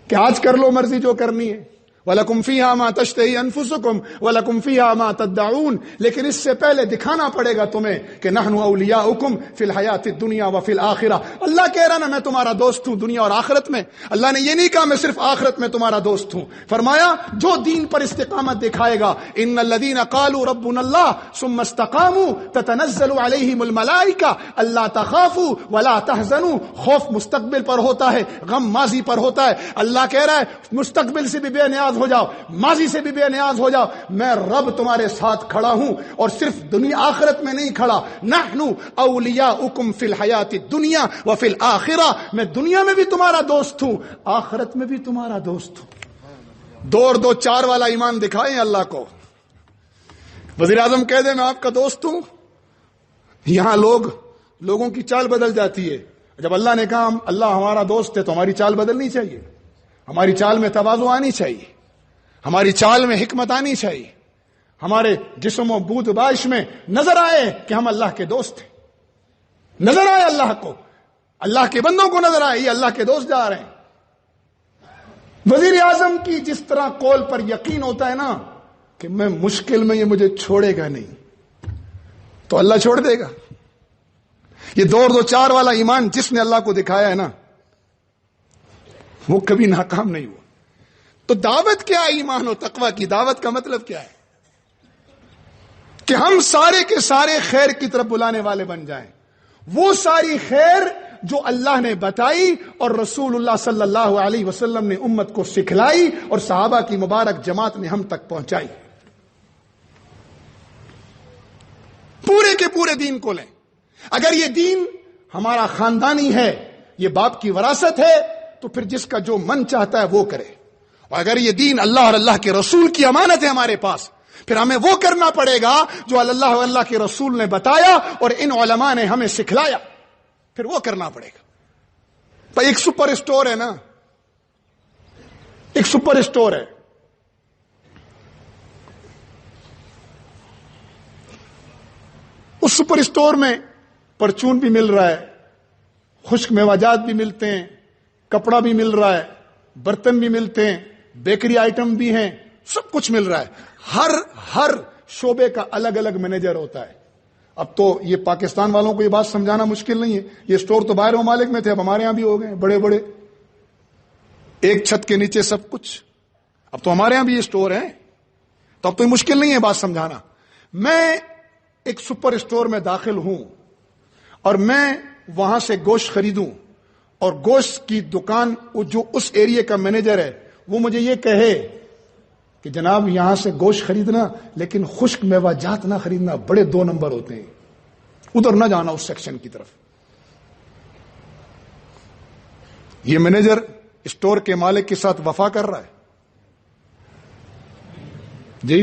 کہ آج کر لو مرضی جو کرنی ہے، وَلَكُمْ فِيهَا مَا تَشْتَهِي أَنفُسُكُمْ وَلَكُمْ فِيهَا مَا تَدَّعُونَ، لیکن اس سے پہلے دکھانا پڑے گا تمہیں کہ نَحْنُ أَوْلِيَاؤُكُمْ فِي الْحَيَاةِ الدُّنْيَا وَفِي الْآخِرَةِ، اللہ کہہ رہا نا میں تمہارا دوست ہوں دنیا اور آخرت میں۔ اللہ نے یہ نہیں کہا میں صرف آخرت میں تمہارا دوست ہوں، فرمایا جو دین پر استقامت دکھائے گا، إِنَّ الَّذِينَ قَالُوا رَبُّنَا اللَّهُ ثُمَّ اسْتَقَامُوا تَتَنَزَّلُ عَلَيْهِمُ الْمَلَائِكَةُ أَلَّا تَخَافُوا وَلَا تَحْزَنُوا، خوف مستقبل پر ہوتا ہے، غم ماضی پر ہوتا ہے۔ اللہ کہہ رہا ہے مستقبل سے بھی بے نیاز ہو جاؤ، ماضی سے بھی بے نیاز ہو جاؤ، میں رب تمہارے ساتھ کھڑا ہوں، اور صرف دنیا آخرت میں نہیں کھڑا، نحن اولیاؤکم فی الحیات الدنیا وفی الآخرہ، میں دنیا میں بھی تمہارا دوست ہوں، آخرت میں بھی تمہارا دوست ہوں۔ دو اور دو چار والا ایمان دکھائیں اللہ کو۔ وزیر اعظم کہہ دے میں آپ کا دوست ہوں، یہاں لوگوں کی چال بدل جاتی ہے۔ جب اللہ نے کہا اللہ ہمارا دوست ہے تو ہماری چال بدلنی چاہیے، ہماری چال میں تواضع آنی چاہیے، ہماری چال میں حکمت آنی چاہیے، ہمارے جسم و بود باش میں نظر آئے کہ ہم اللہ کے دوست ہیں، نظر آئے اللہ کو، اللہ کے بندوں کو نظر آئے یہ اللہ کے دوست جا رہے ہیں۔ وزیر اعظم کی جس طرح قول پر یقین ہوتا ہے نا کہ میں مشکل میں یہ مجھے چھوڑے گا نہیں، تو اللہ چھوڑ دے گا۔ یہ دو اور دو چار والا ایمان جس نے اللہ کو دکھایا ہے نا وہ کبھی ناکام نہیں ہوا۔ تو دعوت کیا ہے؟ ایمان و تقوی کی دعوت کا مطلب کیا ہے؟ کہ ہم سارے کے سارے خیر کی طرف بلانے والے بن جائیں، وہ ساری خیر جو اللہ نے بتائی اور رسول اللہ صلی اللہ علیہ وسلم نے امت کو سکھلائی اور صحابہ کی مبارک جماعت نے ہم تک پہنچائی۔ پورے کے پورے دین کو لیں۔ اگر یہ دین ہمارا خاندانی ہے، یہ باپ کی وراثت ہے، تو پھر جس کا جو من چاہتا ہے وہ کرے، اور اگر یہ دین اللہ اور اللہ کے رسول کی امانت ہے ہمارے پاس، پھر ہمیں وہ کرنا پڑے گا جو اللہ اور اللہ کے رسول نے بتایا اور ان علماء نے ہمیں سکھلایا، پھر وہ کرنا پڑے گا۔ تو ایک سپر اسٹور ہے نا، ایک سپر اسٹور ہے، اس سپر اسٹور میں پرچون بھی مل رہا ہے، خشک میوہ جات بھی ملتے ہیں، کپڑا بھی مل رہا ہے، برتن بھی ملتے ہیں، بیکری آئٹم بھی ہیں، سب کچھ مل رہا ہے۔ ہر شعبے کا الگ الگ مینیجر ہوتا ہے۔ اب تو یہ پاکستان والوں کو یہ بات سمجھانا مشکل نہیں ہے، یہ اسٹور تو باہر ممالک میں تھے، اب ہمارے ہاں بھی ہو گئے بڑے بڑے، ایک چھت کے نیچے سب کچھ، اب تو ہمارے ہاں بھی یہ اسٹور ہیں، تو اب تو یہ مشکل نہیں ہے بات سمجھانا۔ میں ایک سپر اسٹور میں داخل ہوں اور میں وہاں سے گوشت خریدوں، اور گوشت کی دکان جو اس ایریا کا مینیجر ہے وہ مجھے یہ کہے کہ جناب یہاں سے گوشت خریدنا لیکن خشک میوہ جات نہ خریدنا، بڑے 2 نمبر ہوتے ہیں، ادھر نہ جانا اس سیکشن کی طرف۔ یہ مینیجر اسٹور کے مالک کے ساتھ وفا کر رہا ہے جی۔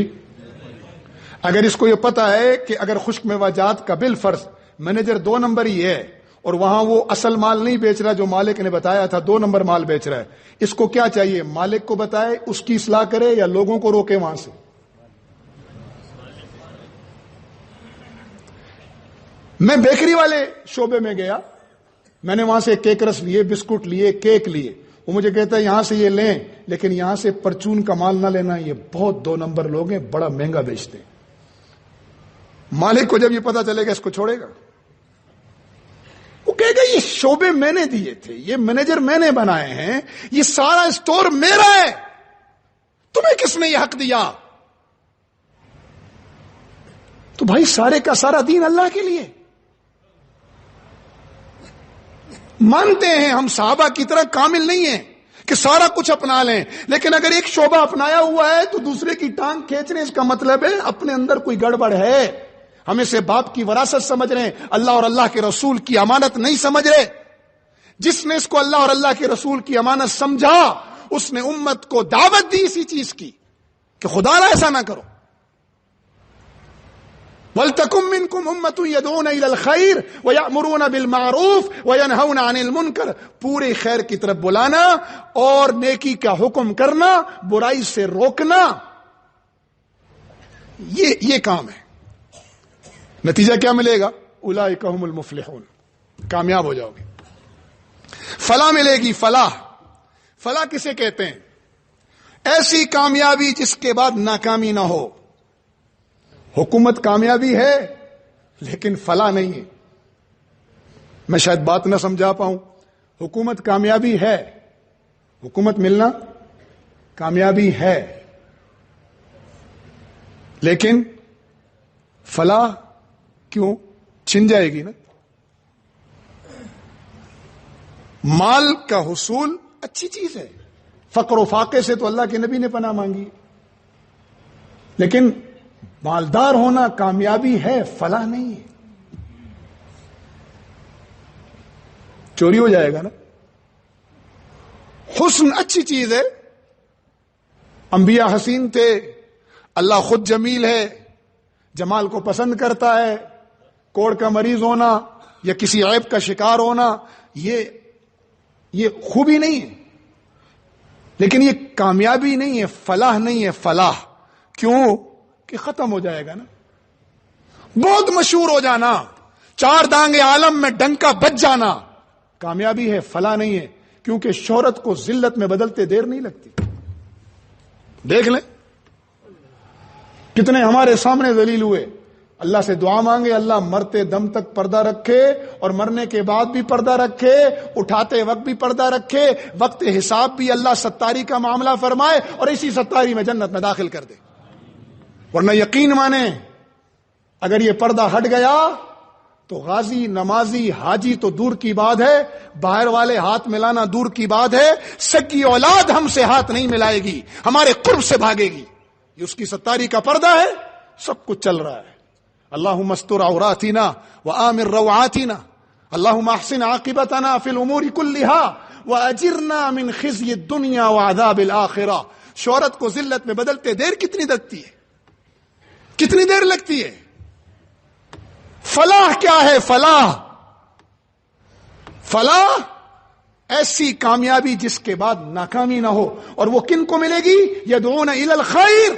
اگر اس کو یہ پتا ہے کہ اگر خشک میوہ جات کا بالفرض مینیجر 2 نمبر ہی ہے اور وہاں وہ اصل مال نہیں بیچ رہا جو مالک نے بتایا تھا، 2 نمبر مال بیچ رہا ہے، اس کو کیا چاہیے؟ مالک کو بتائے، اس کی اصلاح کرے، یا لوگوں کو روکے وہاں سے؟ میں بیکری والے شعبے میں گیا، میں نے وہاں سے کیک رس لیے، بسکٹ لیے، کیک لیے، وہ مجھے کہتا ہے یہاں سے یہ لیں لیکن یہاں سے پرچون کا مال نہ لینا، یہ بہت 2 نمبر لوگ ہیں، بڑا مہنگا بیچتے ہیں۔ مالک کو جب یہ پتا چلے گا اس کو چھوڑے گا؟ وہ کہے گا یہ شعبے میں نے دیے تھے، یہ مینیجر میں نے بنائے ہیں، یہ سارا اسٹور میرا ہے، تمہیں کس نے یہ حق دیا؟ تو بھائی سارے کا سارا دین اللہ کے لیے، مانتے ہیں ہم صحابہ کی طرح کامل نہیں ہیں کہ سارا کچھ اپنا لیں، لیکن اگر ایک شعبہ اپنایا ہوا ہے تو دوسرے کی ٹانگ کھینچنے، اس کا مطلب ہے اپنے اندر کوئی گڑبڑ ہے. ہم اسے باپ کی وراثت سمجھ رہے ہیں، اللہ اور اللہ کے رسول کی امانت نہیں سمجھ رہے. جس نے اس کو اللہ اور اللہ کے رسول کی امانت سمجھا اس نے امت کو دعوت دی اسی چیز کی کہ خدا نہ ایسا نہ کرو. وَلْتَكُن مِّنكُمْ أُمَّةٌ يَدْعُونَ إِلَى الْخَيْرِ وَيَأْمُرُونَ بِالْمَعْرُوفِ وَيَنْهَوْنَ عَنِ الْمُنكَرِ. پورے خیر کی طرف بلانا اور نیکی کا حکم کرنا، برائی سے روکنا، یہ کام ہے. نتیجہ کیا ملے گا؟ اولئک هم المفلحون، کامیاب ہو جاؤ گے. فلاح ملے گی. فلاح کسے کہتے ہیں؟ ایسی کامیابی جس کے بعد ناکامی نہ ہو. حکومت کامیابی ہے لیکن فلاح نہیں ہے. میں شاید بات نہ سمجھا پاؤں. حکومت کامیابی ہے، حکومت ملنا کامیابی ہے، لیکن فلاح کیوں؟ چھن جائے گی نا. مال کا حصول اچھی چیز ہے، فقر و فاقے سے تو اللہ کے نبی نے پناہ مانگی، لیکن مالدار ہونا کامیابی ہے، فلاح نہیں ہے. چوری ہو جائے گا نا. حسن اچھی چیز ہے، انبیاء حسین تھے، اللہ خود جمیل ہے، جمال کو پسند کرتا ہے. کوڑ کا مریض ہونا یا کسی عیب کا شکار ہونا یہ خوبی نہیں ہے، لیکن یہ کامیابی نہیں ہے، فلاح نہیں ہے. فلاح کیوں؟ کہ ختم ہو جائے گا نا. بہت مشہور ہو جانا، 4 دانگ عالم میں ڈنکا بج جانا کامیابی ہے، فلاح نہیں ہے. کیونکہ شہرت کو ذلت میں بدلتے دیر نہیں لگتی. دیکھ لیں کتنے ہمارے سامنے ذلیل ہوئے. اللہ سے دعا مانگے اللہ مرتے دم تک پردہ رکھے اور مرنے کے بعد بھی پردہ رکھے، اٹھاتے وقت بھی پردہ رکھے، وقت حساب بھی اللہ ستاری کا معاملہ فرمائے اور اسی ستاری میں جنت میں داخل کر دے. ورنہ یقین مانے اگر یہ پردہ ہٹ گیا تو غازی، نمازی، حاجی تو دور کی بات ہے، باہر والے ہاتھ ملانا دور کی بات ہے، سکی اولاد ہم سے ہاتھ نہیں ملائے گی، ہمارے قرب سے بھاگے گی. یہ اس کی ستاری کا پردہ ہے، سب کچھ چل رہا ہے. اللہم استر عوراتنا وآمن روعاتنا، اللہم احسن عاقبتنا فی الامور کلہا واجرنا من خزی الدنیا وعذاب الآخرہ. شہرت کو ذلت میں بدلتے دیر کتنی لگتی ہے؟ کتنی دیر لگتی ہے؟ فلاح کیا ہے؟ فلاح ایسی کامیابی جس کے بعد ناکامی نہ ہو. اور وہ کن کو ملے گی؟ یدعون الی الخیر،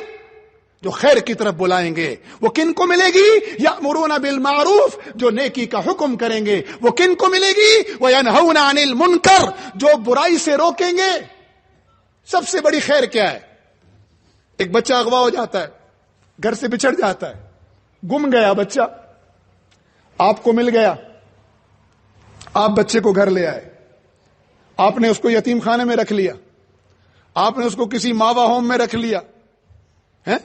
جو خیر کی طرف بلائیں گے. وہ کن کو ملے گی؟ یأمرون بالمعروف، جو نیکی کا حکم کریں گے. وہ کن کو ملے گی؟ وینہون عن المنکر، جو برائی سے روکیں گے. سب سے بڑی خیر کیا ہے؟ ایک بچہ اغوا ہو جاتا ہے، گھر سے بچھڑ جاتا ہے، گم گیا بچہ، آپ کو مل گیا، آپ بچے کو گھر لے آئے، آپ نے اس کو یتیم خانے میں رکھ لیا، آپ نے اس کو کسی ماوا ہوم میں رکھ لیا ہے،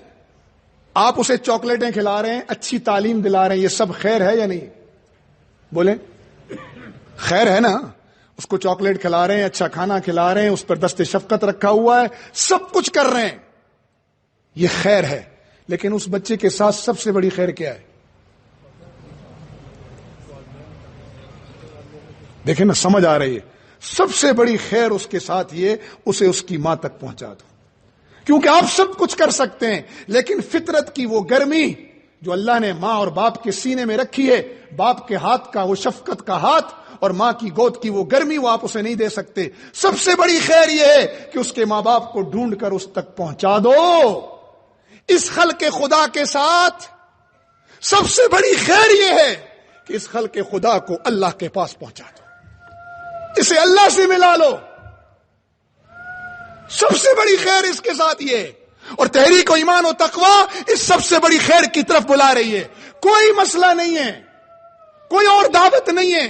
آپ اسے چاکلیٹیں کھلا رہے ہیں، اچھی تعلیم دلا رہے ہیں. یہ سب خیر ہے یا نہیں؟ بولیں خیر ہے نا. اس کو چاکلیٹ کھلا رہے ہیں، اچھا کھانا کھلا رہے ہیں، اس پر دست شفقت رکھا ہوا ہے، سب کچھ کر رہے ہیں، یہ خیر ہے. لیکن اس بچے کے ساتھ سب سے بڑی خیر کیا ہے؟ دیکھیں نا، سمجھ آ رہی ہے. سب سے بڑی خیر اس کے ساتھ یہ، اسے اس کی ماں تک پہنچا دو. کیونکہ آپ سب کچھ کر سکتے ہیں، لیکن فطرت کی وہ گرمی جو اللہ نے ماں اور باپ کے سینے میں رکھی ہے، باپ کے ہاتھ کا وہ شفقت کا ہاتھ اور ماں کی گود کی وہ گرمی، وہ آپ اسے نہیں دے سکتے. سب سے بڑی خیر یہ ہے کہ اس کے ماں باپ کو ڈھونڈ کر اس تک پہنچا دو. اس خلق خدا کے ساتھ سب سے بڑی خیر یہ ہے کہ اس خلق خدا کو اللہ کے پاس پہنچا دو، اسے اللہ سے ملا لو. سب سے بڑی خیر اس کے ساتھ یہ ہے. اور تحریک و ایمان و تقوی اس سب سے بڑی خیر کی طرف بلا رہی ہے. کوئی مسئلہ نہیں ہے، کوئی اور دعوت نہیں ہے.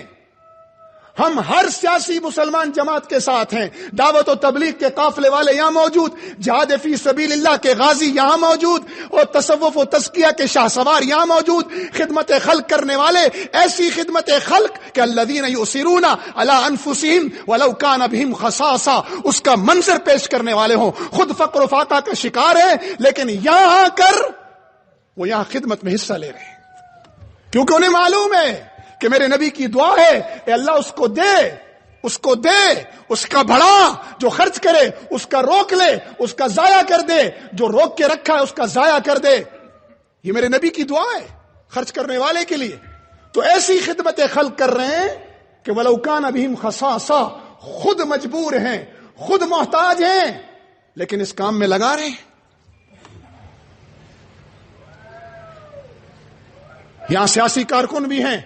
ہم ہر سیاسی مسلمان جماعت کے ساتھ ہیں، دعوت و تبلیغ کے قافلے والے یہاں موجود، جہاد فی سبیل اللہ کے غازی یہاں موجود، اور تصوف و تزکیہ کے شاہ سوار یہاں موجود، خدمت خلق کرنے والے، ایسی خدمت خلق کہ الذین یؤثرون علی انفسہم ولو کان بہم خصاصہ، اس کا منظر پیش کرنے والے ہوں، خود فقر و فاقہ کا شکار ہے، لیکن یہاں آ کر وہ یہاں خدمت میں حصہ لے رہے ہیں، کیونکہ انہیں معلوم ہے کہ میرے نبی کی دعا ہے، اے اللہ اس کو دے، اس کا بڑھا، جو خرچ کرے اس کا روک لے، اس کا ضائع کر دے، جو روک کے رکھا ہے اس کا ضائع کر دے۔ یہ میرے نبی کی دعا ہے خرچ کرنے والے کے لیے۔ تو ایسی خدمت خلق کر رہے ہیں کہ وَلَوْ كَانَ بِهِمْ خَصَاصَةٌ، خود مجبور ہیں، خود محتاج ہیں، لیکن اس کام میں لگا رہے ہیں۔ یہاں سیاسی کارکن بھی ہیں،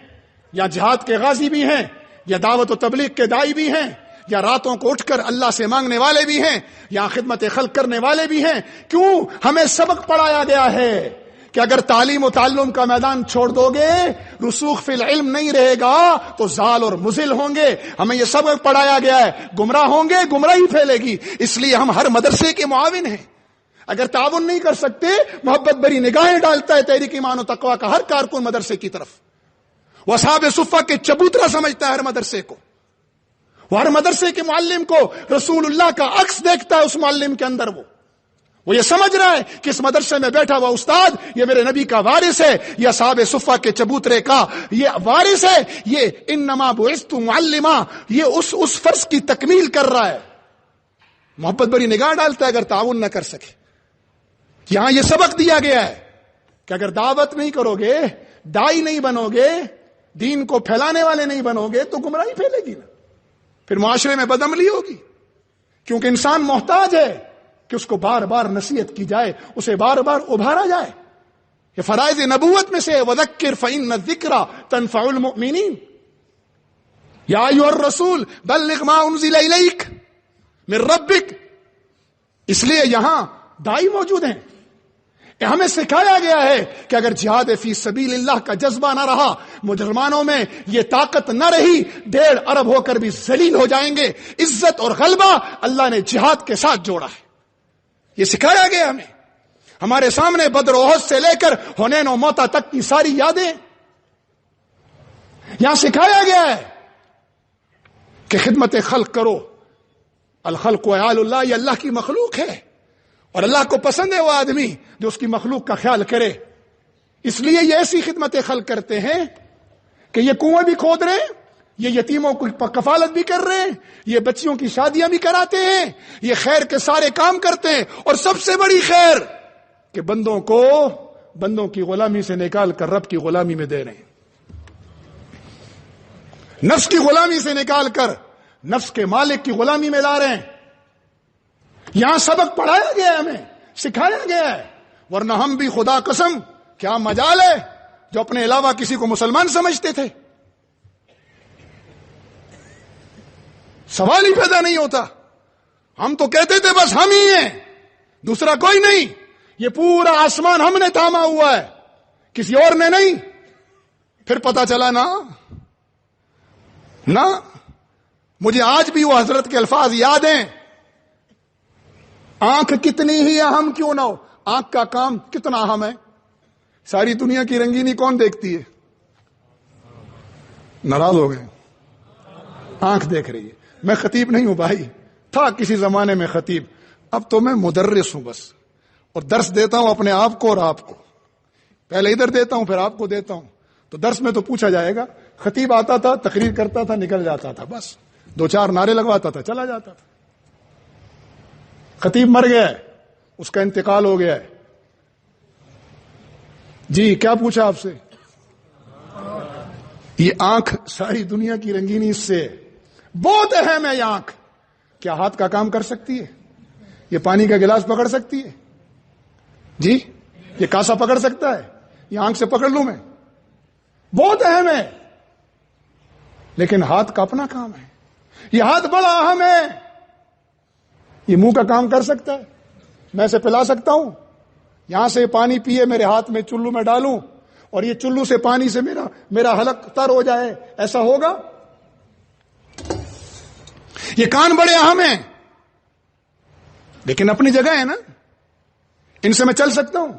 یا جہاد کے غازی بھی ہیں، یا دعوت و تبلیغ کے دائی بھی ہیں، یا راتوں کو اٹھ کر اللہ سے مانگنے والے بھی ہیں، یا خدمت خلق کرنے والے بھی ہیں۔ کیوں؟ ہمیں سبق پڑھایا گیا ہے کہ اگر تعلیم و تعلم کا میدان چھوڑ دو گے، رسوخ فی العلم نہیں رہے گا تو زال اور مزل ہوں گے۔ ہمیں یہ سبق پڑھایا گیا ہے، گمراہ ہوں گے، گمراہی پھیلے گی۔ اس لیے ہم ہر مدرسے کے معاون ہیں۔ اگر تعاون نہیں کر سکتے، محبت بری نگاہیں ڈالتا ہے تحریک ایمان و تقویٰ کا ہر کارکن مدرسے کی طرف، وہ اصحاب صفہ کے چبوترا سمجھتا ہے ہر مدرسے کو، وہ ہر مدرسے کے معلم کو رسول اللہ کا عکس دیکھتا ہے اس معلم کے اندر۔ وہ یہ سمجھ رہا ہے کہ اس مدرسے میں بیٹھا ہوا استاد یہ میرے نبی کا وارث ہے، یہ اصحاب صفہ کے چبوترے کا یہ وارث ہے، یہ انما بعثت معلما، یہ اس فرض کی تکمیل کر رہا ہے۔ محبت بری نگاہ ڈالتا ہے اگر تعاون نہ کر سکے۔ یہاں یہ سبق دیا گیا ہے کہ اگر دعوت نہیں کرو گے، دائی نہیں بنو گے، دین کو پھیلانے والے نہیں بنو گے تو گمراہی پھیلے گی نا، پھر معاشرے میں بدعملی ہوگی، کیونکہ انسان محتاج ہے کہ اس کو بار بار نصیحت کی جائے، اسے بار بار ابھارا جائے۔ یہ فرائض نبوت میں سے وذکر فإن الذکرى تنفع المؤمنین، یا ایھا الرسول بلغ ما انزل الیک من ربک۔ اس لیے یہاں دائی موجود ہیں۔ ہمیں سکھایا گیا ہے کہ اگر جہاد فی سبیل اللہ کا جذبہ نہ رہا، مسلمانوں میں یہ طاقت نہ رہی، 1.5 ارب ہو کر بھی ذلیل ہو جائیں گے۔ عزت اور غلبہ اللہ نے جہاد کے ساتھ جوڑا ہے، یہ سکھایا گیا ہمیں۔ ہمارے سامنے بدر و احد سے لے کر حنین و موتا تک کی ساری یادیں یہاں سکھایا گیا ہے کہ خدمت خلق کرو۔ الخلق وعیال اللہ، یہ اللہ کی مخلوق ہے، اور اللہ کو پسند ہے وہ آدمی جو اس کی مخلوق کا خیال کرے۔ اس لیے یہ ایسی خدمت خلق کرتے ہیں کہ یہ کنویں بھی کھود رہے ہیں، یہ یتیموں کی کفالت بھی کر رہے ہیں، یہ بچیوں کی شادیاں بھی کراتے ہیں، یہ خیر کے سارے کام کرتے ہیں، اور سب سے بڑی خیر کہ بندوں کی غلامی سے نکال کر رب کی غلامی میں دے رہے ہیں، نفس کی غلامی سے نکال کر نفس کے مالک کی غلامی میں لا رہے ہیں۔ یہاں سبق پڑھایا گیا ہے، ہمیں سکھایا گیا ہے، ورنہ ہم بھی خدا قسم کیا مجال ہے جو اپنے علاوہ کسی کو مسلمان سمجھتے تھے، سوال ہی پیدا نہیں ہوتا۔ ہم تو کہتے تھے بس ہم ہی ہیں، دوسرا کوئی نہیں، یہ پورا آسمان ہم نے تھاما ہوا ہے، کسی اور نے نہیں۔ پھر پتا چلا نہ مجھے آج بھی وہ حضرت کے الفاظ یاد ہیں، آنکھ کتنی ہی اہم کیوں نہ ہو، آنکھ کا کام کتنا اہم ہے۔ ساری دنیا کی رنگینی کون دیکھتی ہے؟ ناراض ہو گئے، آنکھ دیکھ رہی ہے۔ میں خطیب نہیں ہوں بھائی، تھا کسی زمانے میں خطیب، اب تو میں مدرس ہوں بس، اور درس دیتا ہوں اپنے آپ کو اور آپ کو، پہلے ادھر دیتا ہوں پھر آپ کو دیتا ہوں۔ تو درس میں تو پوچھا جائے گا، خطیب آتا تھا، تقریر کرتا تھا، نکل جاتا تھا، بس 2-4 نعرے لگواتا تھا، چلا جاتا تھا۔ خطیب مر گیا ہے، اس کا انتقال ہو گیا ہے۔ جی کیا پوچھا آپ سے؟ یہ آنکھ ساری دنیا کی رنگینی اس سے بہت اہم ہے۔ یہ آنکھ کیا ہاتھ کا کام کر سکتی ہے؟ یہ پانی کا گلاس پکڑ سکتی ہے؟ جی یہ کاسا پکڑ سکتا ہے؟ یہ آنکھ سے پکڑ لوں میں؟ بہت اہم ہے، لیکن ہاتھ کا اپنا کام ہے، یہ ہاتھ بڑا اہم ہے۔ یہ منہ کا کام کر سکتا ہے، میں اسے پلا سکتا ہوں، یہاں سے پانی پیے میرے ہاتھ میں چلو میں ڈالوں اور یہ چلو سے پانی سے میرا حلق تر ہو جائے، ایسا ہوگا؟ یہ کان بڑے اہم ہیں لیکن اپنی جگہ ہے نا. ان سے میں چل سکتا ہوں؟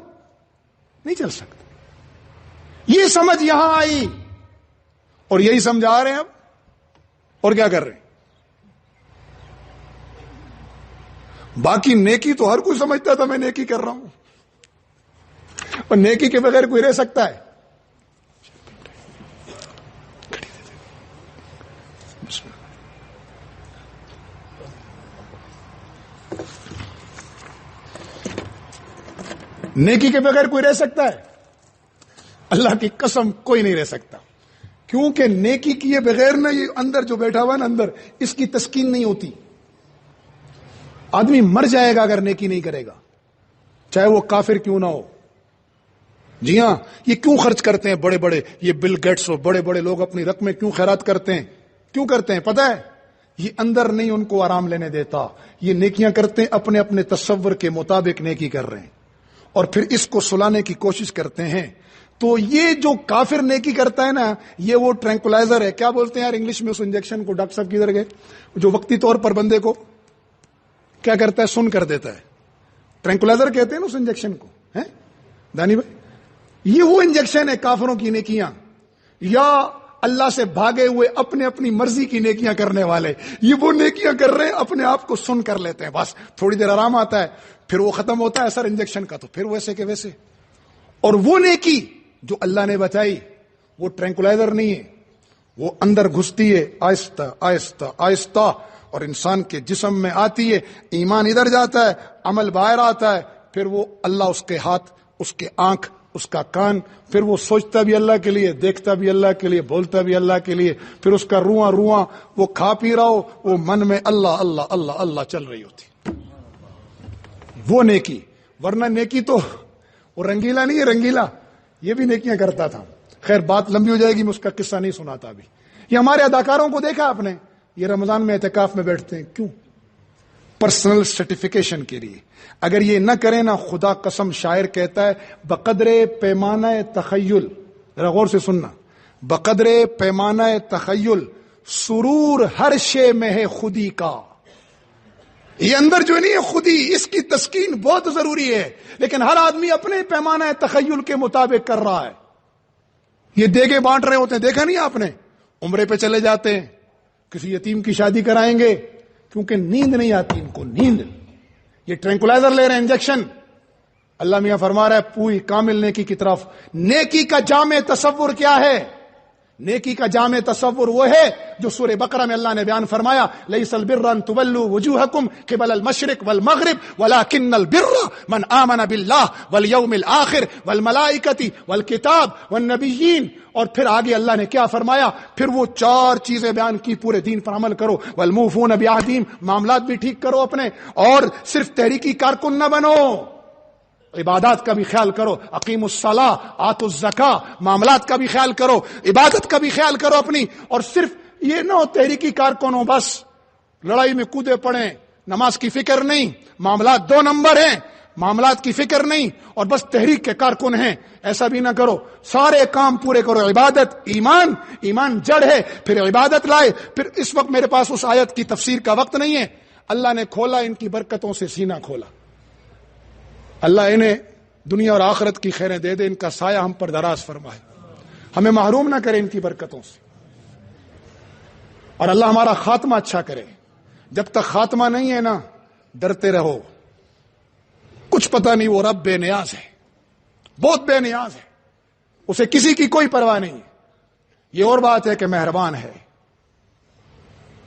نہیں چل سکتا. یہ سمجھ یہاں آئی اور یہی سمجھا رہے ہیں اب. اور کیا کر رہے ہیں؟ باقی نیکی تو ہر کوئی سمجھتا تھا میں نیکی کر رہا ہوں, اور نیکی کے بغیر کوئی رہ سکتا ہے؟ نیکی کے بغیر کوئی رہ سکتا ہے؟ اللہ کی قسم کوئی نہیں رہ سکتا. کیونکہ نیکی کیے بغیر نا یہ اندر جو بیٹھا ہوا نا اندر, اس کی تسکین نہیں ہوتی. آدمی مر جائے گا اگر نیکی نہیں کرے گا, چاہے وہ کافر کیوں نہ ہو. جی ہاں, یہ کیوں خرچ کرتے ہیں بڑے بڑے, یہ بل گیٹس ہو, بڑے بڑے لوگ اپنی رقمیں کیوں خیرات کرتے ہیں؟ کیوں کرتے ہیں پتہ ہے؟ یہ اندر نہیں ان کو آرام لینے دیتا. یہ نیکیاں کرتے ہیں اپنے اپنے تصور کے مطابق نیکی کر رہے ہیں, اور پھر اس کو سلانے کی کوشش کرتے ہیں. تو یہ جو کافر نیکی کرتا ہے نا, یہ وہ ٹرینکولائزر ہے. کیا بولتے ہیں یار انگلش میں اس انجیکشن کو؟ ڈاکٹر صاحب کدھر گئے؟ جو وقتی طور پر بندے کو کیا کرتا ہے, سن کر دیتا ہے. ٹرینکولائزر کہتے ہیں نا اس انجیکشن کو, ہیں دانی بھائی؟ یہ وہ انجیکشن ہے کافروں کی نیکیاں, یا اللہ سے بھاگے ہوئے اپنے اپنی مرضی کی نیکیاں کرنے والے. یہ وہ نیکیاں کر رہے ہیں, اپنے آپ کو سن کر لیتے ہیں, بس تھوڑی دیر آرام آتا ہے, پھر وہ ختم ہوتا ہے اثر انجیکشن کا, تو پھر ویسے کہ ویسے. اور وہ نیکی جو اللہ نے بتائی وہ ٹرینکولائزر نہیں ہے, وہ اندر گھستی ہے آہستہ آہستہ آہستہ, اور انسان کے جسم میں آتی ہے. ایمان ادھر جاتا ہے, عمل باہر آتا ہے, پھر وہ اللہ اس کے ہاتھ, اس کے آنکھ, اس کا کان, پھر وہ سوچتا بھی اللہ کے لیے, دیکھتا بھی اللہ کے لیے, بولتا بھی اللہ کے لیے, پھر اس کا رواں رواں وہ کھا پی رہا ہو, وہ من میں اللہ اللہ اللہ اللہ چل رہی ہوتی. وہ نیکی. ورنہ نیکی تو وہ رنگیلا نہیں ہے, رنگیلا یہ بھی نیکیاں کرتا تھا. خیر بات لمبی ہو جائے گی, میں اس کا قصہ نہیں سناتا ابھی. یہ ہمارے اداکاروں کو دیکھا آپ نے, یہ رمضان میں اعتکاف میں بیٹھتے ہیں, کیوں؟ پرسنل سرٹیفیکیشن کے لیے. اگر یہ نہ کریں نا, خدا قسم شاعر کہتا ہے بقدر پیمانہ تخیل, ذرا غور سے سننا, بقدر پیمانہ تخیل سرور ہر شے میں ہے خودی کا. یہ اندر جو نہیں ہے خودی, اس کی تسکین بہت ضروری ہے, لیکن ہر آدمی اپنے پیمانہ تخیل کے مطابق کر رہا ہے. یہ دیگے بانٹ رہے ہوتے ہیں, دیکھا نہیں آپ نے؟ عمرے پہ چلے جاتے ہیں, کسی یتیم کی شادی کرائیں گے, کیونکہ نیند نہیں آتی ان کو, نیند. یہ ٹرینکولائزر لے رہے ہیں, انجیکشن. اللہ میاں فرما رہا ہے پوری کامل نیکی کی طرف. نیکی کا جامع تصور کیا ہے؟ نیکی کا جامع تصور وہ ہے جو سورہ بقرہ میں اللہ نے بیان فرمایا, لیس البر ان تولوا وجوہکم قبل المشرق والمغرب ولکن البر من آمن باللہ والیوم الآخر والملائکۃ والکتاب والنبیین. اور پھر آگے اللہ نے کیا فرمایا؟ پھر وہ 4 چیزیں بیان کی, پورے دین پر عمل کرو, والموفون بعہدہم, معاملات بھی ٹھیک کرو اپنے, اور صرف تحریکی کارکن نہ بنو, عبادات کا بھی خیال کرو, اقیم الصلاۃ آتوا الزکاۃ, معاملات کا بھی خیال کرو, عبادت کا بھی خیال کرو اپنی. اور صرف یہ نہ ہو تحریکی کارکن ہو, بس لڑائی میں کودے پڑیں, نماز کی فکر نہیں, معاملات 2 نمبر ہیں, معاملات کی فکر نہیں, اور بس تحریک کے کارکن ہیں. ایسا بھی نہ کرو, سارے کام پورے کرو. عبادت, ایمان, ایمان جڑ ہے, پھر عبادت لائے. پھر اس وقت میرے پاس اس آیت کی تفسیر کا وقت نہیں ہے. اللہ نے کھولا ان کی برکتوں سے سینہ کھولا. اللہ انہیں دنیا اور آخرت کی خیریں دے دے, ان کا سایہ ہم پر دراز فرمائے, ہمیں محروم نہ کرے ان کی برکتوں سے, اور اللہ ہمارا خاتمہ اچھا کرے. جب تک خاتمہ نہیں ہے نا, ڈرتے رہو, کچھ پتہ نہیں, وہ رب بے نیاز ہے, بہت بے نیاز ہے, اسے کسی کی کوئی پرواہ نہیں. یہ اور بات ہے کہ مہربان ہے.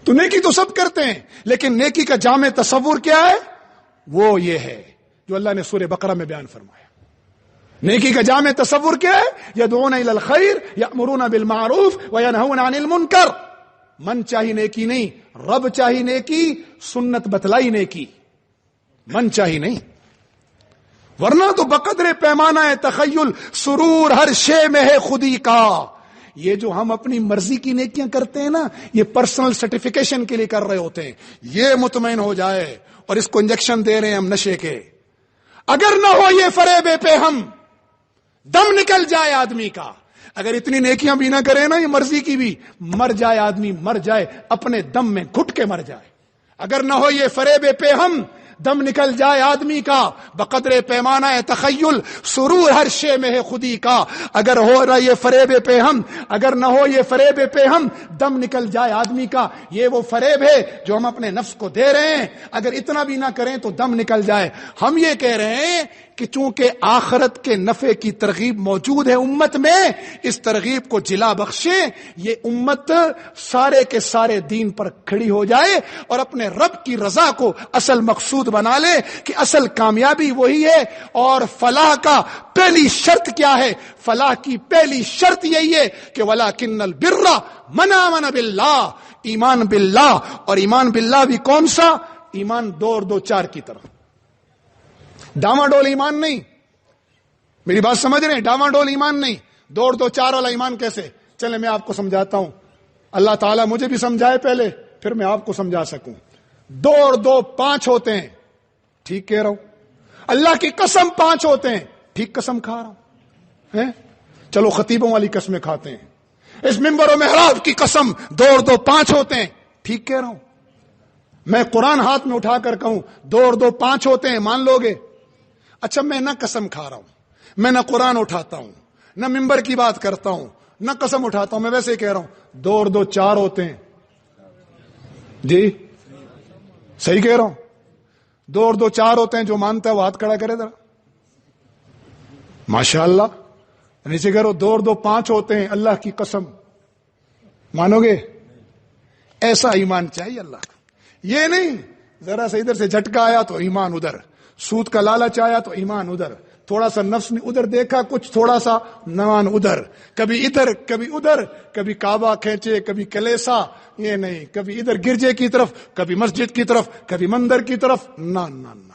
تو نیکی تو سب کرتے ہیں, لیکن نیکی کا جامع تصور کیا ہے؟ وہ یہ ہے جو اللہ نے سورہ بقرہ میں بیان فرمایا. نیکی کا جامع تصور کیا ہے؟ یدعون الی الخیر یأمرون بالمعروف وینہون عن المنکر. من چاہی نیکی نہیں, رب چاہی نیکی, سنت بتلائی نیکی, من چاہی نہیں. ورنہ تو بقدر پیمانہ تخیل سرور ہر شے میں ہے خودی کا. یہ جو ہم اپنی مرضی کی نیکیاں کرتے ہیں نا, یہ پرسنل سرٹیفیکیشن کے لیے کر رہے ہوتے ہیں. یہ مطمئن ہو جائے, اور اس کو انجیکشن دے رہے ہیں ہم نشے کے. اگر نہ ہو یہ فریب پہ ہم, دم نکل جائے آدمی کا. اگر اتنی نیکیاں بھی نہ کرے نا, یہ مرضی کی بھی, مر جائے آدمی, مر جائے, اپنے دم میں گھٹ کے مر جائے. اگر نہ ہو یہ فریب پہ ہم، دم نکل جائے آدمی کا، بقدر پیمانہ تخیل سرور ہر شے میں ہے خودی کا. اگر ہو رہا یہ فریب پہ ہم، اگر نہ ہو یہ فریب پہ ہم، دم نکل جائے آدمی کا. یہ وہ فریب ہے جو ہم اپنے نفس کو دے رہے ہیں. اگر اتنا بھی نہ کریں تو دم نکل جائے. ہم یہ کہہ رہے ہیں کہ چونکہ آخرت کے نفع کی ترغیب موجود ہے امت میں، اس ترغیب کو جلا بخشیں، یہ امت سارے کے سارے دین پر کھڑی ہو جائے اور اپنے رب کی رضا کو اصل مقصود بنا لے کہ اصل کامیابی وہی ہے. اور فلاح کا پہلی شرط کیا ہے؟ فلاح کی پہلی شرط یہی ہے کہ وَلَٰكِنَّ الْبِرَّ مَنْ آمَنَ بِاللَّهِ، ایمان باللہ. اور ایمان باللہ بھی کون سا؟ ایمان 2 اور 2 4 کی طرف، ڈاما ڈول ایمان نہیں. میری بات سمجھ رہے ہیں؟ ڈاما ڈول ایمان نہیں. 2 اور 2 4 والا ایمان کیسے؟ چلے میں آپ کو سمجھاتا ہوں. اللہ تعالیٰ مجھے بھی سمجھائے پہلے، پھر میں آپ کو سمجھا سکوں. 2 اور 2 5 ہوتے ہیں. ٹھیک کہہ رہا ہوں؟ اللہ کی قسم 5 ہوتے ہیں. ٹھیک قسم کھا رہا ہوں؟ چلو خطیبوں والی قسمیں کھاتے ہیں. اس منبر و محراب کی قسم 2 اور 2 5 ہوتے ہیں. ٹھیک کہہ رہا ہوں؟ میں قرآن ہاتھ میں اٹھا کر کہوں 2 اور 2 5 ہوتے ہیں، مان لو گے؟ اچھا میں نہ قسم کھا رہا ہوں، میں نہ قرآن اٹھاتا ہوں، نہ منبر کی بات کرتا ہوں، نہ قسم اٹھاتا ہوں، میں ویسے ہی کہہ رہا ہوں 2 اور 2 4 ہوتے ہیں. جی صحیح کہہ رہا ہوں؟ 2 اور 2 4 ہوتے ہیں. جو مانتا ہے وہ ہاتھ کھڑا کرے ذرا. ماشاء اللہ. نیچے کہہ رہو 2 اور 2 5 ہوتے ہیں. اللہ کی قسم مانو گے؟ ایسا ایمان چاہیے اللہ کا. یہ نہیں ذرا سا ادھر سے جھٹکا آیا تو ایمان ادھر، سود کا لالچ آیا تو ایمان ادھر، تھوڑا سا نفس نے ادھر دیکھا کچھ، تھوڑا سا نوان ادھر، کبھی ادھر کبھی ادھر، کبھی کعبہ کھینچے کبھی کلیسا. یہ نہیں، کبھی ادھر گرجے کی طرف، کبھی مسجد کی طرف، کبھی مندر کی طرف. نہ نہ نہ،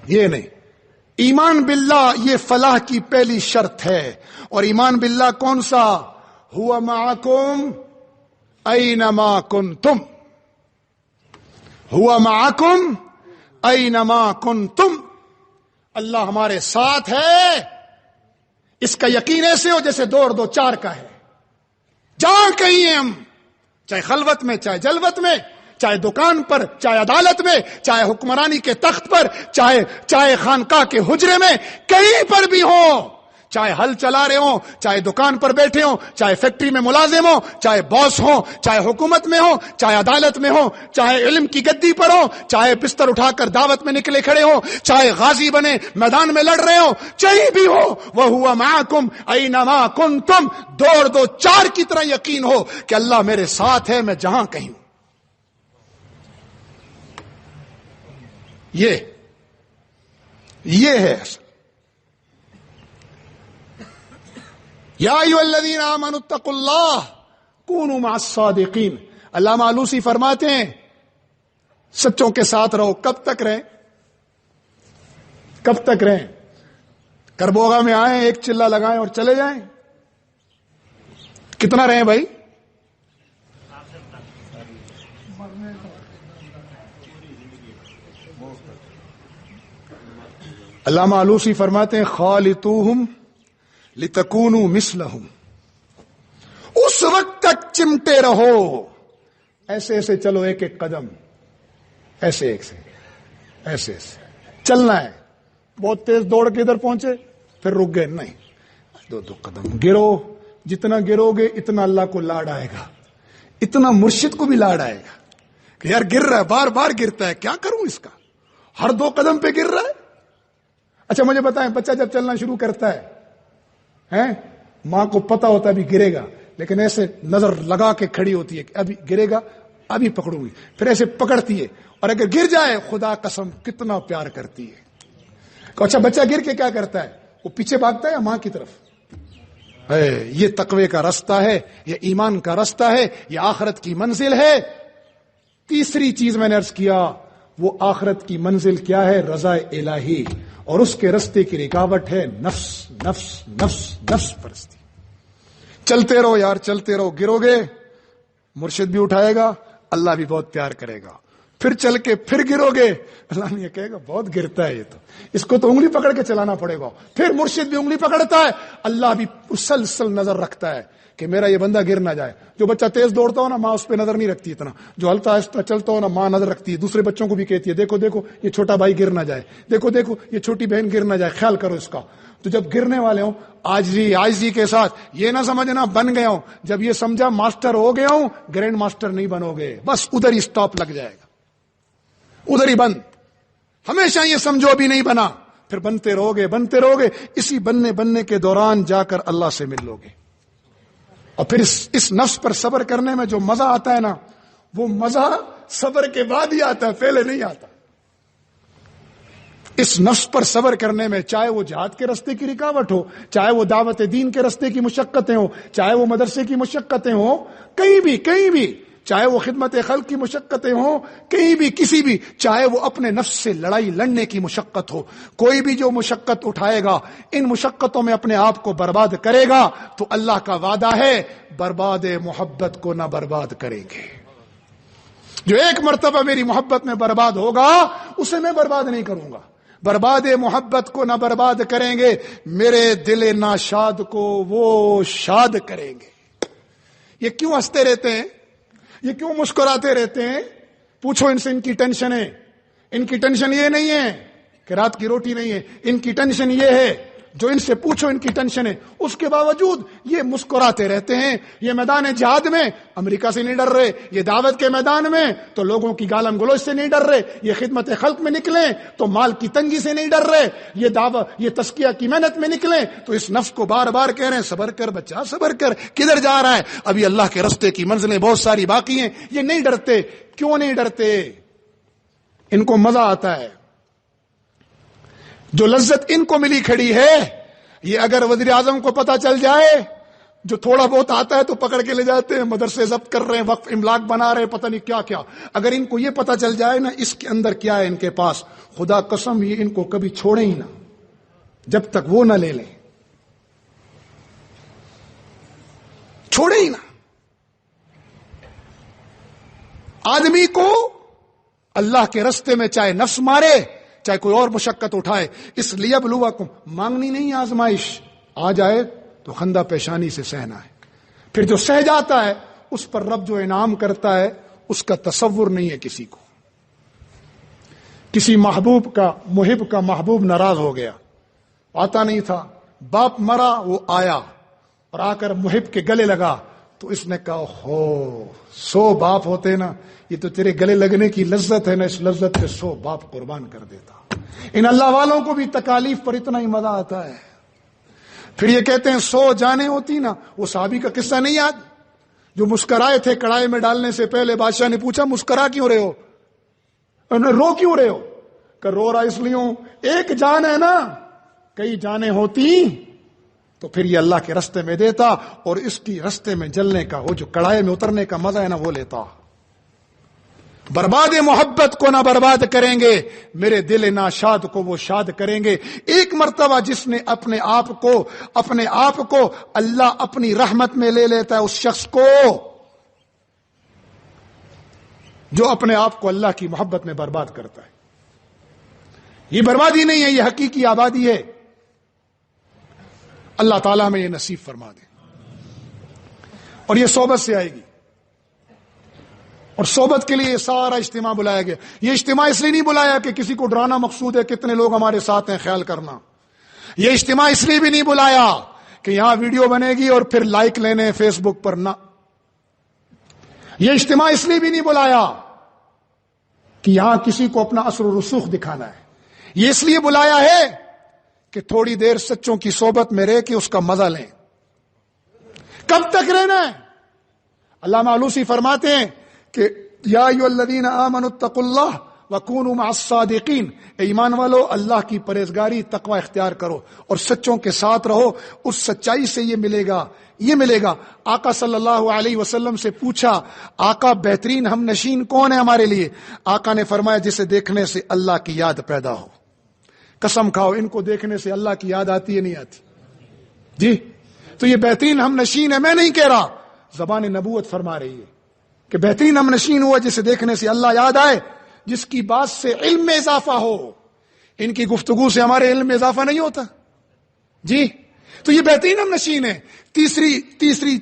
یہ نہیں. ایمان باللہ یہ فلاح کی پہلی شرط ہے. اور ایمان باللہ کون سا؟ ہوا معکم اینما کنتم، ہوا معکم اینما کنتم. اللہ ہمارے ساتھ ہے، اس کا یقین ایسے ہو جیسے 2 اور 2 4 کا ہے. جہاں کہیں ہیں ہم، چاہے خلوت میں، چاہے جلوت میں، چاہے دکان پر، چاہے عدالت میں، چاہے حکمرانی کے تخت پر، چاہے خانقاہ کے حجرے میں، کہیں پر بھی ہوں، چاہے ہل چلا رہے ہوں، چاہے دکان پر بیٹھے ہوں، چاہے فیکٹری میں ملازم ہوں، چاہے باس ہوں، چاہے حکومت میں ہوں، چاہے عدالت میں ہوں، چاہے علم کی گدی پر ہوں، چاہے بستر اٹھا کر دعوت میں نکلے کھڑے ہوں، چاہے غازی بنے میدان میں لڑ رہے ہوں، کہیں بھی ہو، وَهُوَ مَعَكُمْ أَيْنَمَا كُنْتُمْ. 2 اور 2 4 کی طرح یقین ہو کہ اللہ میرے ساتھ ہے، میں جہاں کہیں ہوں. یہ ہے اصل. یا ایھا الذین آمنوا اتقوا اللہ کونوا مع الصادقین. علامہ آلوسی فرماتے ہیں سچوں کے ساتھ رہو. کب تک رہیں؟ کب تک رہیں؟ کربوغا میں آئیں، ایک چلہ لگائیں اور چلے جائیں؟ کتنا رہیں بھائی؟ علامہ آلوسی فرماتے ہیں خالطوہم لتکونوا مثلہم. اس وقت تک چمٹے رہو، ایسے ایسے چلو، ایک ایک قدم، ایسے ایسے چلنا ہے. بہت تیز دوڑ کے ادھر پہنچے پھر رک گئے، نہیں، 2 2 قدم گرو. جتنا گرو گے اتنا اللہ کو لاڈ آئے گا، اتنا مرشد کو بھی لاڈ آئے گا کہ یار گر رہا ہے، بار بار گرتا ہے، کیا کروں اس کا، ہر 2 قدم پہ گر رہا ہے. اچھا مجھے بتائیں، بچہ جب چلنا شروع کرتا ہے، ماں کو پتا ہوتا ہے ابھی گرے گا، لیکن ایسے نظر لگا کے کھڑی ہوتی ہے کہ ابھی گرے گا، ابھی پکڑوں گی، پھر ایسے پکڑتی ہے، اور اگر گر جائے خدا قسم کتنا پیار کرتی ہے. اچھا بچہ گر کے کیا کرتا ہے؟ وہ پیچھے بھاگتا ہے یا ماں کی طرف؟ یہ تقوی کا راستہ ہے، یہ ایمان کا راستہ ہے، یہ آخرت کی منزل ہے. تیسری چیز میں نے عرض کیا، وہ آخرت کی منزل کیا ہے؟ رضا الہی. اور اس کے رستے کی رکاوٹ ہے نفس نفس نفس نفس پرستی. چلتے رہو یار، چلتے رہو. گرو گے مرشد بھی اٹھائے گا، اللہ بھی بہت پیار کرے گا. پھر چل کے پھر گرو گے، اللہ نے یہ کہے گا بہت گرتا ہے یہ تو، اس کو تو انگلی پکڑ کے چلانا پڑے گا. پھر مرشد بھی انگلی پکڑتا ہے، اللہ بھی مسلسل نظر رکھتا ہے کہ میرا یہ بندہ گر نہ جائے. جو بچہ تیز دوڑتا ہو نا ماں اس پہ نظر نہیں رکھتی اتنا، جو ہلتا آہستہ چلتا ہو نا ماں نظر رکھتی ہے. دوسرے بچوں کو بھی کہتی ہے دیکھو دیکھو یہ چھوٹا بھائی گر نہ جائے، دیکھو دیکھو یہ چھوٹی بہن گر نہ جائے، خیال کرو اس کا. تو جب گرنے والے ہوں عاجزی کے ساتھ، یہ نہ سمجھنا بن گیا ہوں، جب یہ سمجھا ماسٹر ہو گیا ہوں، گرینڈ ماسٹر نہیں بنو گے، بس ادھر ہی سٹاپ لگ جائے گا، ادھر ہی بند. ہمیشہ یہ سمجھو ابھی نہیں بنا، پھر بنتے رہو گے. اسی بننے کے دوران جا کر اللہ سے مل لو گے. اور پھر اس نفس پر صبر کرنے میں جو مزہ آتا ہے نا، وہ مزہ صبر کے بعد ہی آتا ہے، پہلے نہیں آتا. اس نفس پر صبر کرنے میں، چاہے وہ جہاد کے راستے کی رکاوٹ ہو، چاہے وہ دعوت دین کے راستے کی مشقتیں ہوں، چاہے وہ مدرسے کی مشقتیں ہوں، کہیں بھی، چاہے وہ خدمت خلق کی مشقتیں ہوں، کہیں بھی کسی بھی، چاہے وہ اپنے نفس سے لڑائی لڑنے کی مشقت ہو، کوئی بھی جو مشقت اٹھائے گا، ان مشقتوں میں اپنے آپ کو برباد کرے گا تو اللہ کا وعدہ ہے برباد محبت کو نہ برباد کریں گے. جو ایک مرتبہ میری محبت میں برباد ہوگا اسے میں برباد نہیں کروں گا. برباد محبت کو نہ برباد کریں گے، میرے دل ناشاد کو وہ شاد کریں گے. یہ کیوں ہنستے رہتے ہیں، یہ کیوں مسکراتے رہتے ہیں؟ پوچھو ان سے، ان کی ٹینشن ہے. ان کی ٹینشن یہ نہیں ہے کہ رات کی روٹی نہیں ہے، ان کی ٹینشن یہ ہے، جو ان سے پوچھو ان کی ٹینشن ہے، اس کے باوجود یہ مسکراتے رہتے ہیں. یہ میدان جہاد میں امریکہ سے نہیں ڈر رہے، یہ دعوت کے میدان میں تو لوگوں کی گالم گلوچ سے نہیں ڈر رہے، یہ خدمت خلق میں نکلیں تو مال کی تنگی سے نہیں ڈر رہے، یہ دعوت یہ تزکیہ کی محنت میں نکلیں تو اس نفس کو بار بار کہہ رہے ہیں صبر کر بچہ صبر کر. کدھر جا رہا ہے؟ ابھی اللہ کے راستے کی منزلیں بہت ساری باقی ہیں. یہ نہیں ڈرتے. کیوں نہیں ڈرتے؟ ان کو مزہ آتا ہے. جو لذت ان کو ملی کھڑی ہے، یہ اگر وزیر اعظم کو پتا چل جائے، جو تھوڑا بہت آتا ہے تو پکڑ کے لے جاتے ہیں، مدرسے ضبط کر رہے ہیں، وقف املاک بنا رہے ہیں، پتہ نہیں کیا کیا. اگر ان کو یہ پتا چل جائے نا اس کے اندر کیا ہے ان کے پاس، خدا قسم یہ ان کو کبھی چھوڑے ہی نہ جب تک وہ نہ لے لیں، چھوڑے ہی نہ. آدمی کو اللہ کے راستے میں چاہے نفس مارے چاہے کوئی اور مشقت اٹھائے، اس لیے بلواکم مانگنی نہیں آزمائش آ جائے تو خندہ پیشانی سے سہنا ہے. پھر جو سہ جاتا ہے اس پر رب جو انعام کرتا ہے اس کا تصور نہیں ہے کسی کو. کسی محب کا محبوب ناراض ہو گیا، آتا نہیں تھا، باپ مرا وہ آیا اور آ کر محب کے گلے لگا تو اس نے کہا ہو 100 باپ ہوتے نا، یہ تو تیرے گلے لگنے کی لذت ہے نا، اس لذت پہ 100 باپ قربان کر دیتا. ان اللہ والوں کو بھی تکالیف پر اتنا ہی مزہ آتا ہے. پھر یہ کہتے ہیں 100 جانیں ہوتی نا. وہ صحابی کا قصہ نہیں یاد جو مسکرائے تھے کڑھائی میں ڈالنے سے پہلے؟ بادشاہ نے پوچھا مسکرا کیوں رہے ہو، رو کیوں رہے ہو؟ کہ رو رہا اس لیے ہوں ایک جان ہے نا، کئی جانیں ہوتی تو پھر یہ اللہ کے راستے میں دیتا اور اس کی راستے میں جلنے کا، وہ جو کڑھائی میں اترنے کا مزہ ہے نا وہ لیتا. برباد محبت کو نہ برباد کریں گے، میرے دل ناشاد کو وہ شاد کریں گے. ایک مرتبہ جس نے اپنے آپ کو اللہ اپنی رحمت میں لے لیتا ہے، اس شخص کو جو اپنے آپ کو اللہ کی محبت میں برباد کرتا ہے. یہ بربادی نہیں ہے، یہ حقیقی آبادی ہے. اللہ تعالیٰ میں یہ نصیب فرما دے. اور یہ صحبت سے آئے گی، اور صحبت کے لیے یہ سارا اجتماع بلایا گیا. یہ اجتماع اس لیے نہیں بلایا کہ کسی کو ڈرانا مقصود ہے کتنے لوگ ہمارے ساتھ ہیں خیال کرنا. یہ اجتماع اس لیے بھی نہیں بلایا کہ یہاں ویڈیو بنے گی اور پھر لائک لینے فیس بک پر، نہ. یہ اجتماع اس لیے بھی نہیں بلایا کہ یہاں کسی کو اپنا اثر و رسوخ دکھانا ہے. یہ اس لیے بلایا ہے کہ تھوڑی دیر سچوں کی صحبت میں رہ کے اس کا مزہ لیں. کب تک رہنا ہے؟ علامہ آلوسی فرماتے ہیں کہ یا ایھا الذین آمنوا اتقوا اللہ وکونوا مع الصادقین، اے ایمان والو اللہ کی پرہیزگاری تقوی اختیار کرو اور سچوں کے ساتھ رہو. اس سچائی سے یہ ملے گا. آقا صلی اللہ علیہ وسلم سے پوچھا آقا بہترین ہم نشین کون ہے ہمارے لیے؟ آقا نے فرمایا جسے دیکھنے سے اللہ کی یاد پیدا ہو. قسم کھاؤ ان کو دیکھنے سے اللہ کی یاد آتی ہے نہیں آتی؟ جی تو یہ بہترین ہم نشین ہے. میں نہیں کہہ رہا، زبان نبوت فرما رہی ہے کہ بہترین ہم نشین ہوا جسے دیکھنے سے اللہ یاد آئے. جس کی بات سے علم میں اضافہ ہو. ان کی گفتگو سے ہمارے علم میں اضافہ نہیں ہوتا جی. تو یہ بہترین ہم نشین ہے. تیسری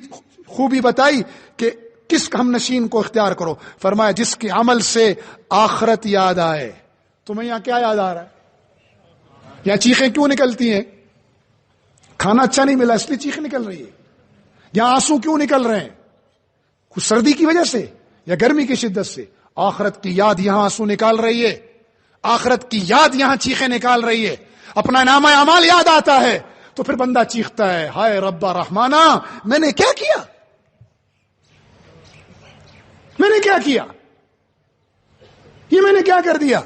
خوبی بتائی کہ کس ہم نشین کو اختیار کرو. فرمایا جس کے عمل سے آخرت یاد آئے. تمہیں یہاں کیا یاد آ رہا ہے؟ یہاں چیخیں کیوں نکلتی ہیں؟ کھانا اچھا نہیں ملا اس لیے چیخ نکل رہی ہے. یہاں آنسو کیوں نکل رہے ہیں؟ کچھ سردی کی وجہ سے یا گرمی کی شدت سے؟ آخرت کی یاد یہاں آنسو نکال رہی ہے. آخرت کی یاد یہاں چیخیں نکال رہی ہے. اپنا نامہ اعمال یاد آتا ہے تو پھر بندہ چیختا ہے ہائے ربا رحمانا میں نے کیا کیا، میں نے کیا کیا، یہ میں نے کیا کر دیا.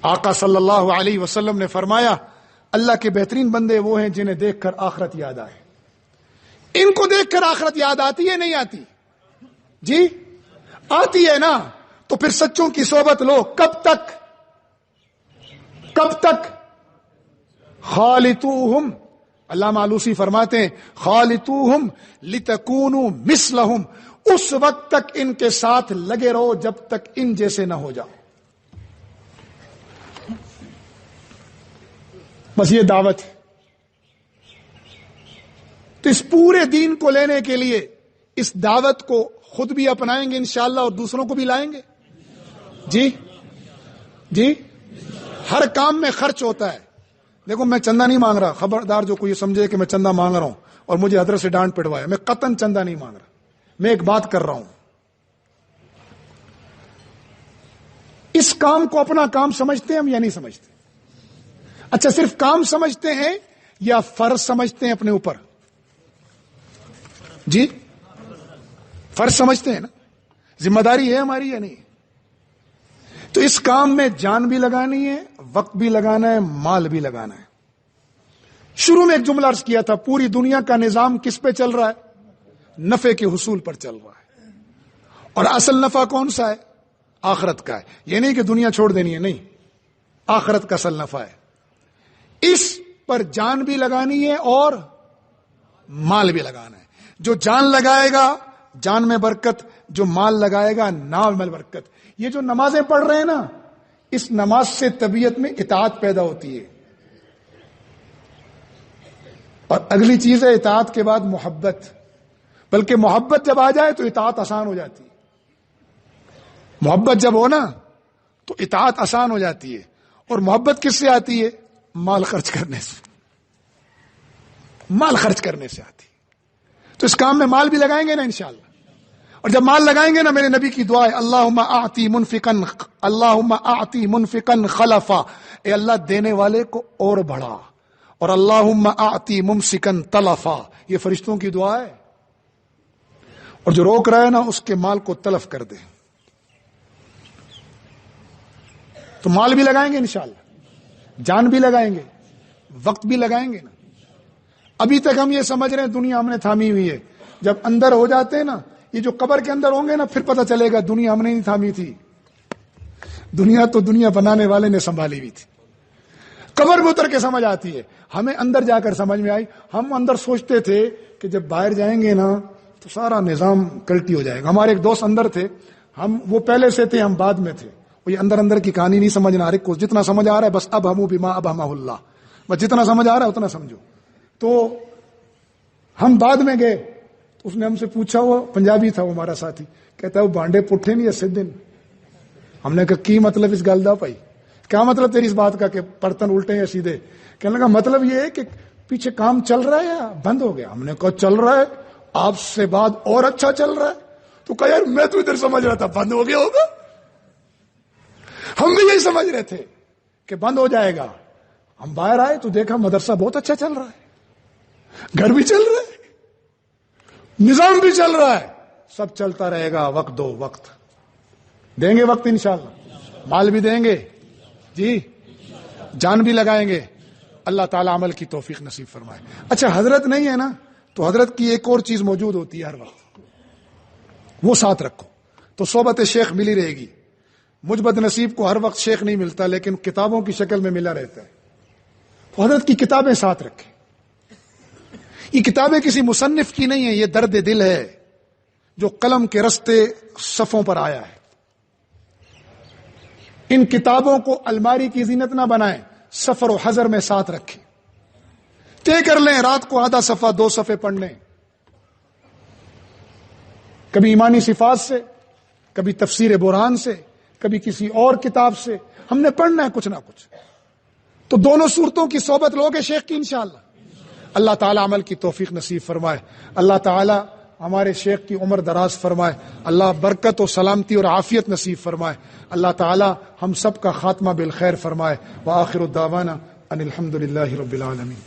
آقا صلی اللہ علیہ وسلم نے فرمایا اللہ کے بہترین بندے وہ ہیں جنہیں دیکھ کر آخرت یاد آئے. ان کو دیکھ کر آخرت یاد آتی ہے نہیں آتی؟ جی آتی ہے نا. تو پھر سچوں کی صحبت لو. کب تک؟ کب تک؟ خالطوہم، علامہ آلوسی فرماتے ہیں خالطوہم لتکونوا مثلہم. اس وقت تک ان کے ساتھ لگے رہو جب تک ان جیسے نہ ہو جاؤ. بس یہ دعوت ہے. تو اس پورے دین کو لینے کے لیے اس دعوت کو خود بھی اپنائیں گے انشاءاللہ اور دوسروں کو بھی لائیں گے. جی جی ہر کام میں خرچ ہوتا ہے. دیکھو میں چندہ نہیں مانگ رہا، خبردار جو کوئی سمجھے کہ میں چندہ مانگ رہا ہوں اور مجھے حضرت سے ڈانٹ پڑوایا، میں قطعاً چندہ نہیں مانگ رہا. میں ایک بات کر رہا ہوں، اس کام کو اپنا کام سمجھتے ہیں ہم یا نہیں سمجھتے؟ اچھا صرف کام سمجھتے ہیں یا فرض سمجھتے ہیں اپنے اوپر؟ جی فرض سمجھتے ہیں نا، ذمہ داری ہے ہماری یا نہیں؟ تو اس کام میں جان بھی لگانی ہے، وقت بھی لگانا ہے، مال بھی لگانا ہے. شروع میں ایک جملہ عرض کیا تھا، پوری دنیا کا نظام کس پہ چل رہا ہے؟ نفع کے حصول پر چل رہا ہے. اور اصل نفع کون سا ہے؟ آخرت کا ہے. یہ نہیں کہ دنیا چھوڑ دینی ہے، نہیں، آخرت کا اصل نفع ہے. اس پر جان بھی لگانی ہے اور مال بھی لگانا ہے. جو جان لگائے گا جان میں برکت، جو مال لگائے گا نام میں برکت. یہ جو نمازیں پڑھ رہے ہیں نا، اس نماز سے طبیعت میں اطاعت پیدا ہوتی ہے. اور اگلی چیز ہے اطاعت کے بعد محبت. بلکہ محبت جب آ جائے تو اطاعت آسان ہو جاتی ہے. محبت جب ہو نا تو اطاعت آسان ہو جاتی ہے. اور محبت کس سے آتی ہے؟ مال خرچ کرنے سے. مال خرچ کرنے سے آتی ہے. تو اس کام میں مال بھی لگائیں گے نا انشاءاللہ. اور جب مال لگائیں گے نا، میرے نبی کی دعا ہے اللہم اعطی منفقا خلفا، اے اللہ دینے والے کو اور بڑھا. اور اللہم اعطی ممسکا تلفا، یہ فرشتوں کی دعا ہے. اور جو روک رہا ہے نا اس کے مال کو تلف کر دے. تو مال بھی لگائیں گے انشاءاللہ، جان بھی لگائیں گے، وقت بھی لگائیں گے نا. ابھی تک ہم یہ سمجھ رہے ہیں دنیا ہم نے تھامی ہوئی ہے. جب اندر ہو جاتے ہیں نا، یہ جو قبر کے اندر ہوں گے نا، پھر پتہ چلے گا دنیا ہم نے نہیں تھامی تھی. دنیا تو دنیا بنانے والے نے سنبھالی ہوئی تھی. قبر میں اتر کے سمجھ آتی ہے. ہمیں اندر جا کر سمجھ میں آئی. ہم اندر سوچتے تھے کہ جب باہر جائیں گے نا تو سارا نظام کلٹی ہو جائے گا. ہمارے ایک دوست اندر تھے، وہ پہلے سے تھے، ہم بعد میں تھے. وہ یہ اندر کی کہانی نہیں سمجھنا آ رہی. کو جتنا سمجھ آ رہا ہے بس اب ہم بما اب ہم اللہ، بس جتنا سمجھ آ رہا ہے اتنا سمجھو. تو ہم بعد میں گئے تو اس نے ہم سے پوچھا، وہ پنجابی تھا، وہ ہمارا ساتھی، کہتا ہے وہ بانڈے پٹھے نہیں ایسے دن. ہم نے کہا کی مطلب اس گل دا بھائی، کیا مطلب تیری اس بات کا کہ برتن الٹے یا سیدھے؟ کہنے لگا مطلب یہ ہے کہ پیچھے کام چل رہا ہے یا بند ہو گیا. ہم نے کہا چل رہا ہے، آپ سے بعد اور اچھا چل رہا ہے. تو کہا یار میں تو ادھر سمجھ رہا تھا بند ہو گیا ہوگا. ہم بھی یہی سمجھ رہے تھے کہ بند ہو جائے گا. ہم باہر آئے تو دیکھا مدرسہ بہت اچھا چل رہا ہے، گھر بھی چل رہا ہے، نظام بھی چل رہا ہے، سب چلتا رہے گا. وقت دو، وقت دیں گے، وقت انشاءاللہ، مال بھی دیں گے جی، جان بھی لگائیں گے. اللہ تعالی عمل کی توفیق نصیب فرمائے. اچھا حضرت نہیں ہے نا، تو حضرت کی ایک اور چیز موجود ہوتی ہے ہر وقت، وہ ساتھ رکھو تو صحبت شیخ ملی رہے گی. مجھ بد نصیب کو ہر وقت شیخ نہیں ملتا، لیکن کتابوں کی شکل میں ملا رہتا ہے. تو حضرت کی کتابیں ساتھ رکھیں. یہ کتابیں کسی مصنف کی نہیں ہیں، یہ درد دل ہے جو قلم کے رستے صفوں پر آیا ہے. ان کتابوں کو الماری کی زینت نہ بنائیں، سفر و حضر میں ساتھ رکھیں. طے کر لیں رات کو آدھا صفحہ 2 صفحے پڑھ لیں، کبھی ایمانی صفات سے، کبھی تفسیر برہان سے، کبھی کسی اور کتاب سے. ہم نے پڑھنا ہے کچھ نہ کچھ. تو دونوں صورتوں کی صحبت لوگے شیخ کی انشاءاللہ. اللہ تعالی عمل کی توفیق نصیب فرمائے. اللہ تعالی ہمارے شیخ کی عمر دراز فرمائے. اللہ برکت و سلامتی اور عافیت نصیب فرمائے. اللہ تعالی ہم سب کا خاتمہ بالخیر فرمائے. وآخر الدعوانا ان الحمد للہ رب العالمین.